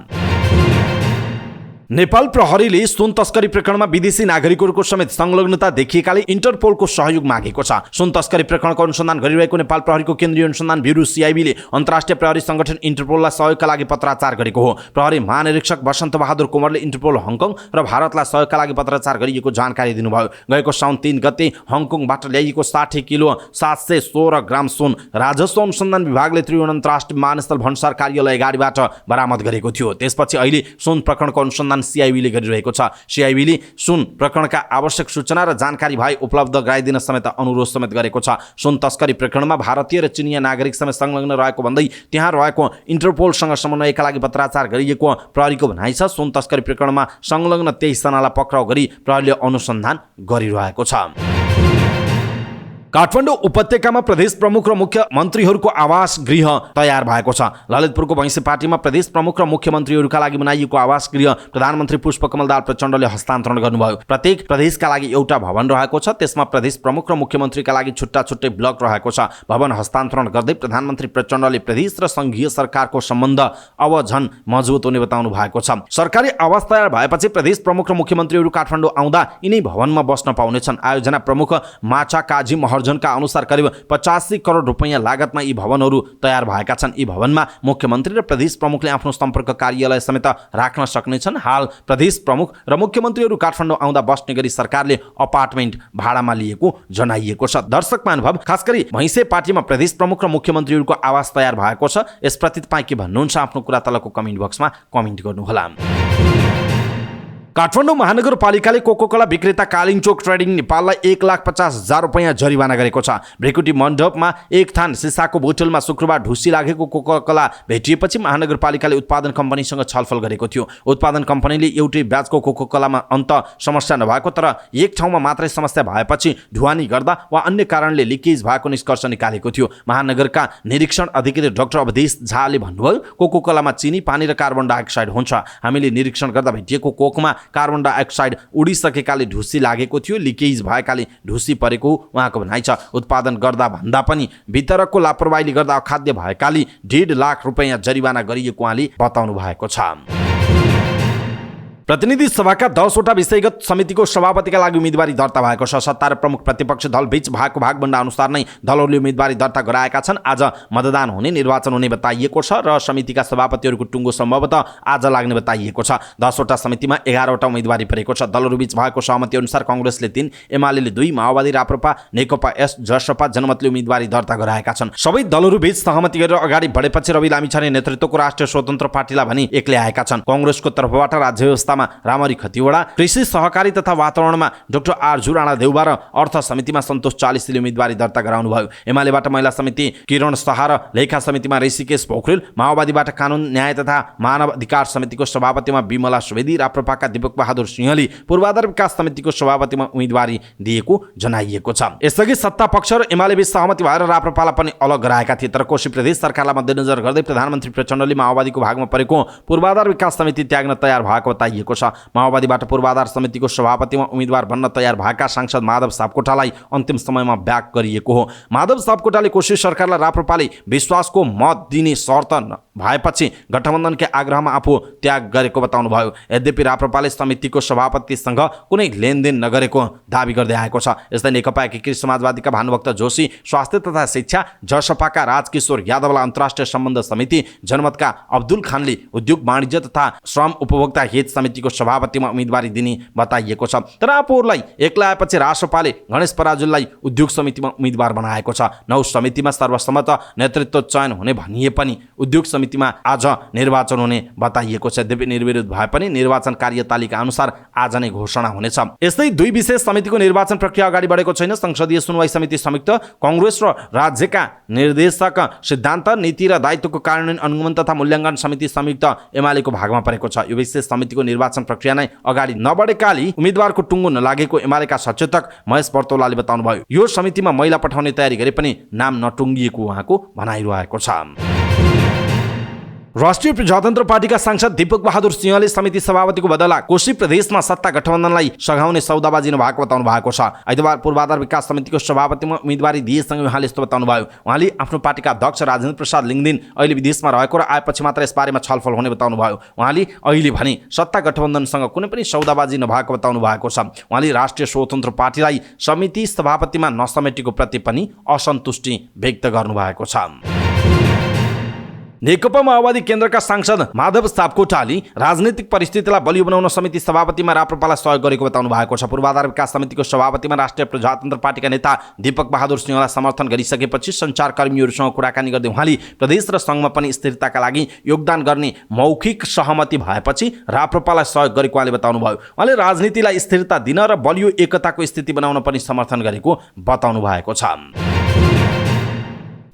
नेपाल प्रहरीले सुन तस्करी प्रकरणमा विदेशी नागरिकहरूको समेत संलग्नता देखिएकाले इन्टरपोलको सहयोग मागेको छ। सुन तस्करी प्रकरणको अनुसन्धान गरिरहेको नेपाल प्रहरीको केन्द्रीय अनुसन्धान ब्युरो सीआईबीले अन्तर्राष्ट्रिय प्रहरी संगठन इन्टरपोललाई सहयोगका लागि पत्राचार गरेको हो। प्रहरी महानिरीक्षक वसन्त बहादुर कुँवरले इन्टरपोल हङकङ र भारतलाई सहयोगका लागि पत्राचार गरिएको जानकारी दिनुभयो। गएको साउन 3 गते हङकङबाट ल्याइएको 60 किलो 716 ग्राम सुन राजस्व अनुसन्धान विभागले त्रिभुवन अन्तर्राष्ट्रिय विमानस्थल भन्सार कार्यालय गाडीबाट बरामद गरेको थियो। त्यसपछि अहिले सुन प्रकरणको अनुसन्धान सीआईबीले गरिरहेको छ। सीआईबीले सुन प्रकरणका आवश्यक सूचना र जानकारी भए उपलब्ध गराइदिन समेत अनुरोध समेत गरेको छ। सुन तस्करी प्रकरणमा भारतीय र चिनिया नागरिक समेत संलग्न रहेको भन्दै त्यहाँ रहेको इन्टरपोलसँग समन्वयका लागि पत्राचार गरिएको प्रहरीको भनाइ छ। सुन तस्करी प्रकरणमा संलग्न 23 जनालाई पक्राउ गरी प्रहरीले अनुसन्धान गरिरहेको छ। काठमाडौँ उपत्यकामा प्रदेश प्रमुख र मुख्यमन्त्रीहरूको आवास गृह तयार भएको छ। ललितपुरको भैँसेपाटीमा प्रदेश प्रमुख र मुख्यमन्त्रीहरूका लागि बनाइएको आवास गृह प्रधानमन्त्री पुष्पकमल दाहाल प्रचण्डले हस्तान्तरण गर्नुभयो। प्रत्येक प्रदेशका लागि एउटा भवन रहेको छ। त्यसमा प्रदेश प्रमुख र मुख्यमन्त्रीका लागि छुट्टा छुट्टै ब्लक रहेको छ। भवन हस्तान्तरण गर्दै प्रधानमन्त्री प्रचण्डले प्रदेश र संघीय सरकारको सम्बन्ध अब झन् मजबुत हुने बताउनु भएको छ। सरकारी आवास तयार भएपछि प्रदेश प्रमुख र मुख्यमन्त्रीहरू काठमाडौँ आउँदा यिनै भवनमा बस्न पाउनेछन्। आयोजना प्रमुख माछा काजी महर्जनका अनुसार करिब 85 करोड रुपैयाँ लागतमा यी भवनहरू तयार भएका छन्। यी भवनमा मुख्यमन्त्री र प्रदेश प्रमुखले आफ्नो सम्पर्क कार्यालय समेत राख्न सक्नेछन्। हाल प्रदेश प्रमुख र मुख्यमन्त्रीहरू काठमाडौँ आउँदा बस्ने गरी सरकारले अपार्टमेन्ट भाडामा लिएको जनाइएको छ। दर्शक महानुभाव, खास गरी भैँसेपाटीमा प्रदेश प्रमुख र मुख्यमन्त्रीहरूको आवास तयार भएको छ। यसप्रति तपाईँ के भन्नुहुन्छ आफ्नो कुरा तलको कमेन्ट बक्समा कमेन्ट गर्नुहोला। काठमाडौँ महानगरपालिकाले कोकोकोला विक्रेता कालिङचोक ट्रेडिङ नेपाललाई 1,50,000 रुपैयाँ जरिवाना गरेको छ। भ्रेकुटी मण्डपमा एक थान सिसाको बोतलमा शुक्रबार ढुसी लागेको कोकोकोला भेटिएपछि महानगरपालिकाले उत्पादन कम्पनीसँग छलफल गरेको थियो। उत्पादन कम्पनीले एउटै ब्याचको कोकोकोलामा समस्या नभएको तर एक ठाउँमा मात्रै समस्या भएपछि ढुवानी गर्दा वा अन्य कारणले लिकेज भएको निष्कर्ष निकालेको थियो। महानगरका निरीक्षण अधिकारी डाक्टर अवधेश झाले भन्नुभयो, कोकोकोलामा चिनी, पानी र कार्बन डाइअक्साइड हुन्छ। हामीले निरीक्षण गर्दा भेटिएको कोकमा कार्बन डाइअक्साइड उडिसकेकाले ढुसी लागेको थियो, लिकेज भएकाले ढुसी परेको उहाँको भनाइ छ। उत्पादन गर्दा भन्दा पनि वितरकको लापरवाहीले गर्दा अखाद्य भएकाले 1.5 लाख रुपैयाँ जरिवाना गरिएको उहाँले बताउनु भएको छ। प्रतिनिधि सभाका 10वटा विषयगत समितिको सभापतिका लागि उम्मेदवारी दर्ता भएको छ। सत्ता र प्रमुख प्रतिपक्ष दल बीच भएको भागबण्डा अनुसार नै दलहरूले उम्मेदवारी दर्ता गराएका छन्। आज मतदान हुने, निर्वाचन हुने बताइएको छ र समितिका सभापतिहरूको टुङ्गो सम्भवतः आज लाग्ने बताइएको छ। 10वटा समितिमा 11वटा उम्मेदवारी परेको छ। दलहरूबीच भएको सहमति अनुसार कांग्रेसले 3, एमाले 2, माओवादी, राप्रपा, नेकपा एस, जसपा, जनमतले उम्मेदवारी दर्ता गराएका छन्। सबै दलहरूबीच सहमति गरेर अगाडि बढेपछि रवि लामिछाने नेतृत्वको राष्ट्रिय स्वतन्त्र पार्टीलाई भने एक्लै आएका छन्। कांग्रेसको तर्फबाट राज्य व्यवस्थामा रामरी खतिवडा, कृषि सहकारी तथा वातावरणमा डाक्टर आरजु राणा देउबा र अर्थ समितिमा सन्तोष 40ले उम्मेदवारी दर्ता गराउनु भयो। एमालेबाट महिला समिति किरण शाह र लेखा समितिमा ऋषिकेश पोखरेल, माओवादीबाट कानुन न्याय तथा मानव अधिकार समितिको सभापतिमा विमला सुवेदी, राप्रपाका दीपक बहादुर सिंहले पूर्वाधार विकास समितिको सभापतिमा उम्मेदवारी दिएको जनाइएको छ। यसअघि सत्ता पक्ष र एमाले बीच सहमति भएर राप्रपालाई पनि अलग गराएका थिए, तर कोशी प्रदेश सरकारलाई मध्यनजर गर्दै प्रधानमन्त्री प्रचण्डले माओवादीको भागमा परेको पूर्वाधार विकास समिति त्याग्न तयार भएको बताइएको बताइएको छ। माओवादीबाट पूर्वाधार समितिको सभापतिमा उम्मेदवार बन्न तयार भएका सांसद माधव सापकोटालाई अन्तिम समयमा ब्याक गरिएको हो। माधव सापकोटाले कोशी सरकारलाई राप्रपाले विश्वासको मत दिने शर्त भएपछि गठबन्धनकै आग्रहमा आफू त्याग गरेको बताउनुभयो। यद्यपि राप्रपाले समितिको सभापतिसँग कुनै लेनदेन नगरेको दावी गर्दै आएको छ। यस्तै नेकपा एकीकृत समाजवादीका भानुभक्त जोशी, स्वास्थ्य तथा शिक्षा, जसपाका राजकिशोर यादवलाई अन्तर्राष्ट्रिय सम्बन्ध समिति, जनमतका अब्दुल खानले उद्योग वाणिज्य तथा श्रम उपभोक्ता हित समितिको सभापतिमा उम्मेदवारी दिने बताइएको छ। तर आफूहरूलाई एक्ला आएपछि राष्ट्रपाले गणेश पराजुलीलाई उद्योग समितिमा उम्मेदवार बनाएको छ। 9 समितिमा सर्वसम्मत नेतृत्व चयन हुने भनिए पनि उद्योग समितिमा आज निर्वाचन हुने बताइएको छ। यद्यपि निर्विरोध भए पनि निर्वाचन कार्यतालिका अनुसार आज नै घोषणा हुनेछ। यस्तै 2 विशेष समितिको निर्वाचन प्रक्रिया अगाडि बढेको छैन। संसदीय सुनवाई समिति संयुक्त, कांग्रेस र राज्यका निर्देशक सिद्धान्त, नीति र दायित्वको कार्यान्वयन अनुगमन तथा मूल्याङ्कन समिति संयुक्त एमालेको भागमा परेको छ। यो विशेष समितिको निर्वाचन प्रक्रिया नै अगाडि नबढेकाले उम्मेदवारको टुङ्गो नलागेको एमालेका सचेतक महेश पर्तौलाले बताउनुभयो। यो समितिमा महिला पठाउने तयारी गरे पनि नाम नटुङ्गिएको उहाँको भनाइरहेको छ। राष्ट्रिय प्रजातन्त्र पार्टीका सांसद दीपक बहादुर सिंहले समिति सभापतिको बदला कोशी प्रदेशमा सत्ता गठबन्धनलाई सघाउने सौदाबाजी नभएको बताउनु भएको छ। आइतबार पूर्वाधार विकास समितिको सभापतिमा उम्मेदवारी दिएसँगै उहाँले यस्तो बताउनुभयो। उहाँले आफ्नो पार्टीका अध्यक्ष राजेन्द्र प्रसाद लिङदेन अहिले विदेशमा रहेको र आएपछि मात्र यसबारेमा छलफल हुने बताउनुभयो। उहाँले अहिले भने सत्ता गठबन्धनसँग कुनै पनि सौदाबाजी नभएको बताउनु भएको छ। उहाँले राष्ट्रिय स्वतन्त्र पार्टीलाई समिति सभापतिमा नसमेटेको प्रति पनि असन्तुष्टि व्यक्त गर्नुभएको छ। नेकपा माओवादी केन्द्रका सांसद माधव सापकोटाले राजनीतिक परिस्थितिलाई बलियो बनाउन समिति सभापतिमा राप्रपालाई सहयोग गरेको बताउनु भएको छ। पूर्वाधार विकास समितिको सभापतिमा राष्ट्रिय प्रजातन्त्र पार्टीका नेता दीपक बहादुर सिंहलाई समर्थन गरिसकेपछि सञ्चारकर्मीहरूसँग कुराकानी गर्दै उहाँले प्रदेश र सङ्घमा पनि स्थिरताका लागि योगदान गर्ने मौखिक सहमति भएपछि राप्रपालाई सहयोग गरेको उहाँले बताउनुभयो। उहाँले राजनीतिलाई स्थिरता दिन र बलियो एकताको स्थिति बनाउन पनि समर्थन गरेको बताउनु भएको छ।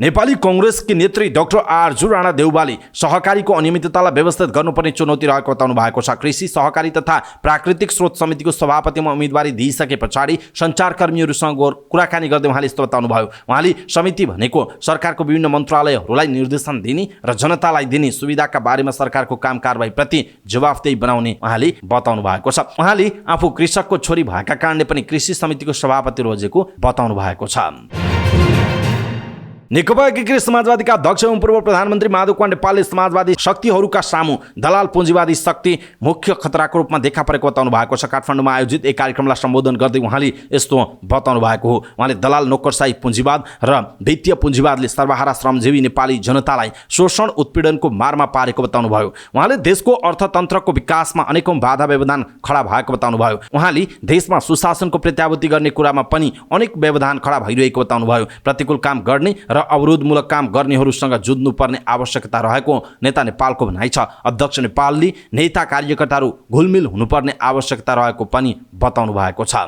नेपाली कांग्रेसकी नेत्री डाक्टर आरजु राणा देउवाले सहकारीको अनियमिततालाई व्यवस्थित गर्नुपर्ने चुनौती रहेको बताउनु भएको छ। कृषि सहकारी तथा प्राकृतिक स्रोत समितिको सभापतिमा उम्मेदवारी दिइसके पछाडि सञ्चारकर्मीहरूसँग कुराकानी गर्दै उहाँले यस्तो बताउनुभयो। उहाँले समिति भनेको सरकारको विभिन्न मन्त्रालयहरूलाई निर्देशन दिने र जनतालाई दिने सुविधाका बारेमा सरकारको काम कारबाहीप्रति जवाफदेही बनाउने उहाँले बताउनु भएको छ। उहाँले आफू कृषकको छोरी भएका कारणले पनि कृषि समितिको सभापति रोजेको बताउनु भएको छ। नेकपा एकीकृत समाजवादीका अध्यक्ष एवं पूर्व प्रधानमन्त्री माधव कुमार नेपालले समाजवादी शक्तिहरूका सामु दलाल पुँजीवादी शक्ति मुख्य खतराको रूपमा देखा परेको बताउनु भएको छ। काठमाडौँमा आयोजित एक कार्यक्रमलाई सम्बोधन गर्दै उहाँले यस्तो बताउनु भएको हो। उहाँले दलाल नोकरशाही पुँजीवाद र वित्तीय पुँजीवादले सर्वहारा श्रमजीवी नेपाली जनतालाई शोषण उत्पीडनको मारमा पारेको बताउनु भयो। उहाँले देशको अर्थतन्त्रको विकासमा अनेकौं बाधा व्यवधान खडा भएको बताउनु भयो। उहाँले देशमा सुशासनको प्रत्याभूति गर्ने कुरामा पनि अनेक व्यवधान खडा भइरहेको बताउनु भयो। प्रतिकूल काम गर्ने र अवरोधमूलक काम गर्नेहरूसँग जुझ्नुपर्ने आवश्यकता रहेको नेता नेपालको भनाइ छ। अध्यक्ष नेपालले नेता कार्यकर्ताहरू घुलमिल हुनुपर्ने आवश्यकता रहेको पनि बताउनु भएको छ।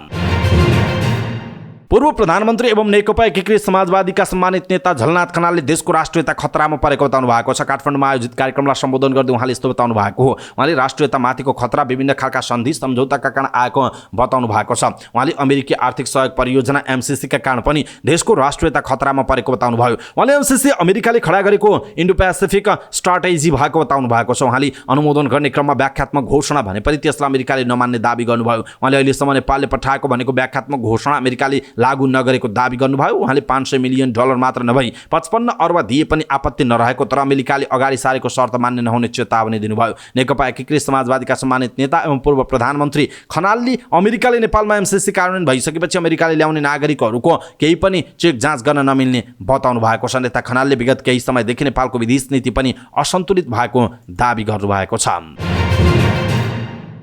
पूर्व प्रधानमन्त्री एवं नेकपा एकीकृत समाजवादीका सम्मानित नेता झलनाथ खनालले देशको राष्ट्रियता खतरामा परेको बताउनु भएको छ। काठमाडौँमा आयोजित कार्यक्रमलाई सम्बोधन गर्दै उहाँले यस्तो बताउनु भएको हो। उहाँले राष्ट्रियतामाथिको खतरा विभिन्न खालका सन्धि सम्झौताका कारण आएको बताउनु भएको छ। उहाँले अमेरिकी आर्थिक सहयोग परियोजना एमसीसीका कारण पनि देशको राष्ट्रियता खतरामा परेको बताउनु भयो। उहाँले एमसीसी अमेरिकाले खडा गरेको इन्डो पेसिफिक स्ट्राटेजी भएको बताउनु भएको छ। उहाँले अनुमोदन गर्ने क्रममा व्याख्यात्मक घोषणा भने पनि त्यसलाई अमेरिकाले नमान्ने दावी गर्नुभयो। उहाँले अहिलेसम्म नेपालले पठाएको भनेको व्याख्यात्मक घोषणा अमेरिकाले लागू नगरेको दावी गर्नुभयो। उहाँले $500 मिलियन मात्र नभई 55 अर्ब दिए पनि आपत्ति नरहेको तर अमेरिकाले अगाडि सारेको शर्त मान्ने नहुने चेतावनी दिनुभयो। नेकपा एकीकृत समाजवादीका सम्मानित नेता एवं पूर्व प्रधानमन्त्री खनालले अमेरिकाले नेपालमा एमसीसी कार्यान्वयन भइसकेपछि अमेरिकाले ल्याउने नागरिकहरूको केही पनि चेक जाँच गर्न नमिल्ने बताउनु भएको छ। नेता खनालले विगत केही समयदेखि नेपालको विदेश नीति पनि असन्तुलित भएको दावी गर्नुभएको छ।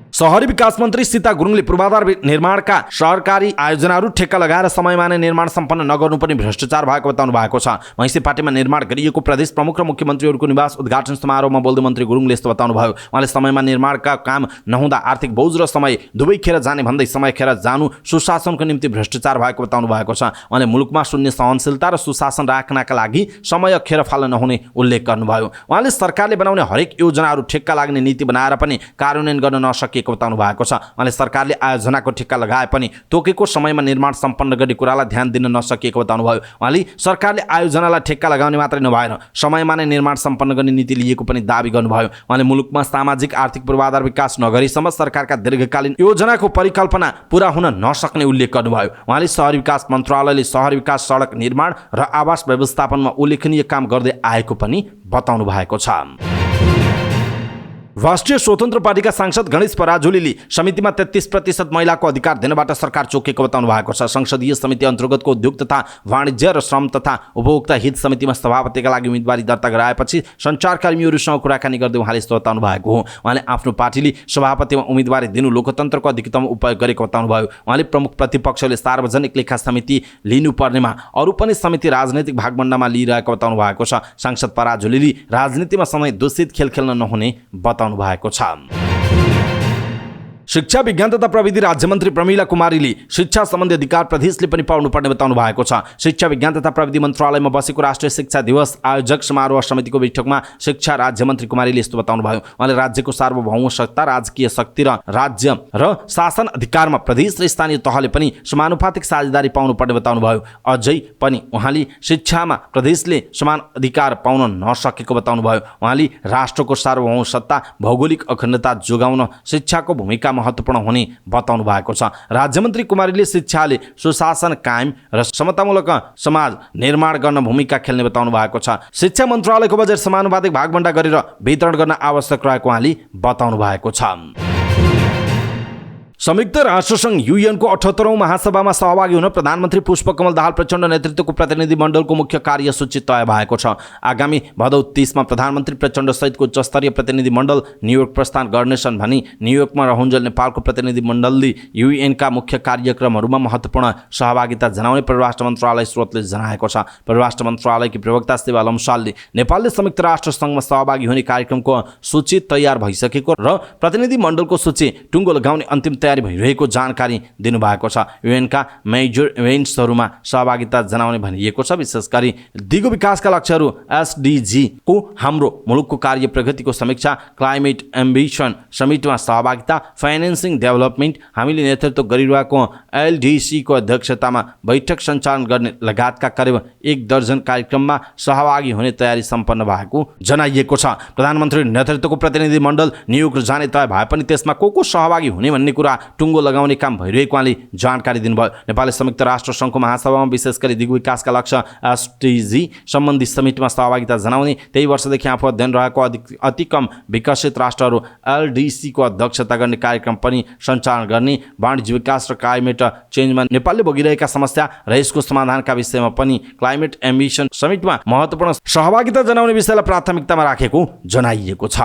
शहरी विकास मन्त्री सीता गुरुङले पूर्वाधार निर्माणका सरकारी आयोजनाहरू ठेक्का लगाएर समयमा नै निर्माण सम्पन्न नगर्नुपर्ने भ्रष्टाचार भएको बताउनु भएको छ। मैँसीपाटीमा निर्माण गरिएको प्रदेश प्रमुख र मुख्यमन्त्रीहरूको निवास उद्घाटन समारोहमा बोल्दै मन्त्री गुरुङले यस्तो बताउनु भयो। उहाँले समयमा निर्माणका काम नहुँदा आर्थिक बोझ र समय दुवै खेर जाने भन्दै समय खेर जानु सुशासनको निम्ति भ्रष्टाचार भएको बताउनु भएको छ। उहाँले मुलुकमा शून्य सहनशीलता र सुशासन राख्नका लागि समय खेर फाल्न नहुने उल्लेख गर्नुभयो। उहाँले सरकारले बनाउने हरेक योजनाहरू ठेक्का लाग्ने नीति बनाएर पनि कार्यान्वयन गर्न नसकेको सकिएको बताउनु भएको छ। उहाँले सरकारले आयोजनाको ठेक्का लगाए पनि तोकेको समयमा निर्माण सम्पन्न गर्ने कुरालाई ध्यान दिन नसकिएको बताउनुभयो। उहाँले सरकारले आयोजनालाई ठेक्का लगाउने मात्रै नभएर समयमा नै निर्माण सम्पन्न गर्ने नीति लिएको पनि दाबी गर्नुभयो। उहाँले मुलुकमा सामाजिक आर्थिक पूर्वाधार विकास नगरेसम्म सरकारका दीर्घकालीन योजनाको परिकल्पना पूरा हुन नसक्ने उल्लेख गर्नुभयो। उहाँले शहरी विकास मन्त्रालयले शहरी विकास, सडक निर्माण र आवास व्यवस्थापनमा उल्लेखनीय काम गर्दै आएको पनि बताउनु भएको छ। राष्ट्रिय स्वतन्त्र पार्टीका सांसद गणेश पराजुलीले समितिमा 33% महिलाको अधिकार दिनबाट सरकार चोकेको बताउनु भएको छ। संसदीय समिति अन्तर्गतको उद्योग तथा वाणिज्य र श्रम तथा उपभोक्ता हित समितिमा सभापतिका लागि उम्मेदवारी दर्ता गराएपछि सञ्चारकर्मीहरूसँग कुराकानी गर्दै उहाँले यस्तो बताउनु भएको हो। उहाँले आफ्नो पार्टीले सभापतिमा उम्मेदवारी दिनु लोकतन्त्रको अधिकतम उपयोग गरेको बताउनुभयो। उहाँले प्रमुख प्रतिपक्षले सार्वजनिक लेखा समिति लिनुपर्नेमा अरू पनि समिति राजनैतिक भागभण्डामा लिइरहेको बताउनु भएको छ। सांसद पराजुलीले राजनीतिमा सधैँ दूषित खेल खेल्न नहुने बताउनु भएको छ। शिक्षा विज्ञान तथा प्रविधि राज्यमन्त्री प्रमिला कुमारीले शिक्षा सम्बन्धी अधिकार प्रदेशले पनि पाउनुपर्ने बताउनु भएको छ। शिक्षा विज्ञान तथा प्रविधि मन्त्रालयमा बसेको राष्ट्रिय शिक्षा दिवस आयोजक समारोह समितिको बैठकमा शिक्षा राज्यमन्त्री कुमारीले यस्तो बताउनुभयो। उहाँले राज्यको सार्वभौम सत्ता, राजकीय शक्ति र राज्य र शासन अधिकारमा प्रदेश र स्थानीय तहले पनि समानुपातिक साझेदारी पाउनुपर्ने बताउनुभयो। अझै पनि उहाँले शिक्षामा प्रदेशले समान अधिकार पाउन नसकेको बताउनुभयो। उहाँले राष्ट्रको सार्वभौम सत्ता, भौगोलिक अखण्डता जोगाउन शिक्षाको भूमिका महत्त्वपूर्ण हुने बताउनु भएको छ। राज्यमन्त्री कुमारीले शिक्षाले सुशासन कायम र समतामूलक समाज निर्माण गर्न भूमिका खेल्ने बताउनु भएको छ। शिक्षा मन्त्रालयको बजेट समानुपातिक भागभण्डा गरेर वितरण गर्न आवश्यक रहेको उहाँले बताउनु भएको छ। संयुक्त राष्ट्रसङ्घ युएनको 78औं महासभामा सहभागी हुन प्रधानमन्त्री पुष्पकमल दाहाल प्रचण्ड नेतृत्वको प्रतिनिधि मण्डलको मुख्य कार्यसूची तय भएको छ। आगामी भदौ 30 मा प्रधानमन्त्री प्रचण्ड सहितको उच्चस्तरीय प्रतिनिधि मण्डल न्युयोर्क प्रस्थान गर्नेछन् भनी न्युयोर्कमा रहुन्जेल नेपालको प्रतिनिधि मण्डलले युएनका मुख्य कार्यक्रमहरूमा महत्त्वपूर्ण सहभागिता जनाउने परराष्ट्र मन्त्रालय स्रोतले जनाएको छ। परराष्ट्र मन्त्रालयकी प्रवक्ता सेवा लम्सालले नेपालले संयुक्त राष्ट्रसङ्घमा सहभागी हुने कार्यक्रमको सूची तयार भइसकेको र प्रतिनिधि मण्डलको सूची टुङ्गो लगाउने अन्तिम तयारी भइरहेको जानकारी दिनुभएको छ। युएनका मेजर इभेन्ट्सहरूमा सहभागिता जनाउने भनिएको छ। विशेष गरी दिगो विकासका लक्ष्यहरू एसडीजी को हाम्रो मुलुकको कार्य प्रगतिको समीक्षा, क्लाइमेट एम्बिसन समिटमा सहभागिता, फाइनेन्सिङ डेभलपमेन्ट, हामीले नेतृत्व गरिरहेको एलडीसी को अध्यक्षतामा बैठक सञ्चालन गर्ने लगायतका करिब 1 दर्जन कार्यक्रममा सहभागी हुने तयारी सम्पन्न भएको जनाइएको छ। प्रधानमन्त्री नेतृत्वको प्रतिनिधि मण्डल न्युयोर्क जाने तय भए पनि त्यसमा को सहभागी हुने भन्ने कुरा टुङ्गो लगाउने काम भइरहेको उहाँले जानकारी दिनुभयो। नेपालले संयुक्त राष्ट्र सङ्घको महासभामा विशेष गरी दिगो विकासका लक्ष्य एसडीजी सम्बन्धी समिटमा सहभागिता जनाउने, त्यही वर्षदेखि आफू अध्ययन रहेको अति कम विकसित राष्ट्रहरू एलडीसी को अध्यक्षता गर्ने कार्यक्रम पनि सञ्चालन गर्ने, वाणिज्य विकास र क्लाइमेट चेन्जमा नेपालले भोगिरहेका समस्या र यसको समाधानका विषयमा पनि क्लाइमेट एम्बिसन समिटमा महत्त्वपूर्ण सहभागिता जनाउने विषयलाई प्राथमिकतामा राखेको जनाइएको छ।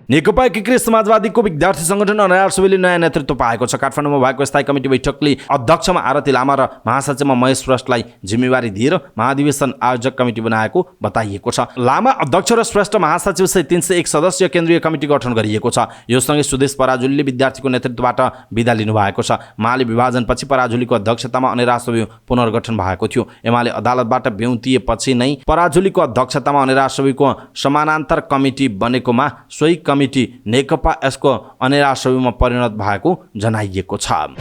नेकपा एकीकृत समाजवादीको विद्यार्थी संगठन अनार सुवेले नयाँ नेतृत्व पाएको छ। काठमाडौँमा भएको स्थायी कमिटी बैठकले अध्यक्षमा आरती लामा र महासचिवमा महेश श्रेष्ठलाई जिम्मेवारी दिएर महाधिवेशन आयोजक कमिटी बनाएको बताइएको छ। लामा अध्यक्ष र श्रेष्ठ महासचिव सहित 301 सदस्यीय केन्द्रीय कमिटी गठन गरिएको छ। यो सँगै सुदेश पराजुलीले विद्यार्थीको नेतृत्वबाट बिदा लिनुभएको छ। माले विभाजनपछि पराजुलीको अध्यक्षतामा अनेरा सभ्य पुनर्गठन भएको थियो। एमाले अदालतबाट बेउतिएपछि नै पराजुलीको अध्यक्षतामा अनेरा सभ्यको समानान्तर कमिटी बनेकोमा सोही कमिटी नेकपा यसको अनेरा सभ्यमा परिणत भएको जनाइएको छ।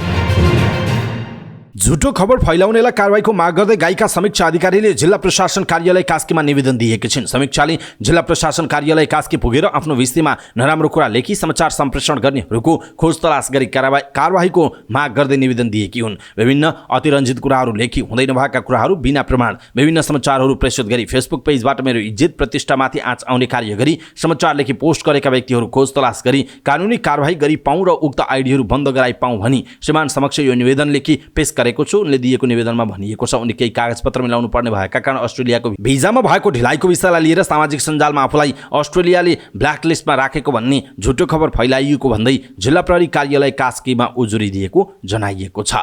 झुटो खबर फैलाउनेलाई कारबाहीको माग गर्दै गाईका समीक्षा अधिकारीले जिल्ला प्रशासन कार्यालय कास्कीमा निवेदन दिएकी छिन्। समीक्षाले जिल्ला प्रशासन कार्यालय कास्की पुगेर आफ्नो विषयमा नराम्रो कुरा लेखी समाचार सम्प्रेषण गर्नेहरूको खोज तलास गरी कारबाहीको माग गर्दै निवेदन दिएकी हुन्। विभिन्न अतिरञ्जित कुराहरू लेखी हुँदै नभएका कुराहरू बिना प्रमाण विभिन्न समाचारहरू प्रेषित गरी फेसबुक पेजबाट मेरो इज्जत प्रतिष्ठामाथि आँच आउने कार्य गरी समाचार लेखी पोस्ट गरेका व्यक्तिहरू खोज तलास गरी कानुनी कारबाही गरी पाउँ र उक्त आइडीहरू बन्द गराइ पाउँ भनी श्रीमान समक्ष यो निवेदन लेखी पेश गरेको छु। उनले दिएको निवेदनमा भनिएको छ उनले केही कागजपत्र मिलाउनु पर्ने भएका कारण अस्ट्रेलियाको भिजामा भएको ढिलाइको विषयलाई लिएर सामाजिक सञ्जालमा आफूलाई अस्ट्रेलियाले ब्ल्याकलिस्टमा राखेको भन्ने झुटो खबर फैलाइएको भन्दै जिल्ला प्रहरी कार्यालय कास्कीमा उजुरी दिएको जनाइएको छ।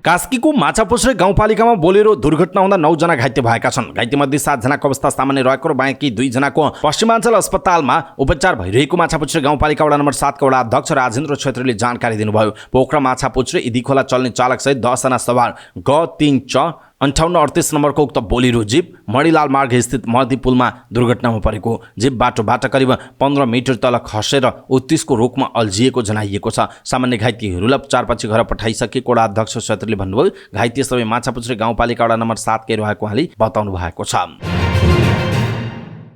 कास्कीको माछापुछ्रे गाउँपालिकामा बोलेरो दुर्घटना हुँदा 9 जना घाइते भएका छन्। घाइतेमध्ये 7 जनाको अवस्था सामान्य रहेको र बाँकी 2 जनाको पश्चिमाञ्चल अस्पतालमा उपचार भइरहेको माछापुछ्रे गाउँपालिका वडा नम्बर 7 का वडा अध्यक्ष राजेन्द्र छेत्रीले जानकारी दिनुभयो। पोखरा माछापुछ्रे इदी खोला चल्ने चालक सहित 10 जना सवार ग 3 च 5838 नम्बरको उक्त बोलेरो जीप मणिलाल मार्ग स्थित मर्दी पुलमा दुर्घटनामा परेको। जीप बाटोबाट करिब 15 मिटर तल खसेर 33 को रोकमा अल्झिएको जनाइएको छ। सामान्य घाइतेहरूलाई उपचारपछि घर पठाइसकेको वडा अध्यक्ष क्षेत्रीले भन्नुभयो। घाइते सबै माछापुछ्रे गाउँपालिका वडा नम्बर 7 कै रहेको उहाँले बताउनु भएको छ।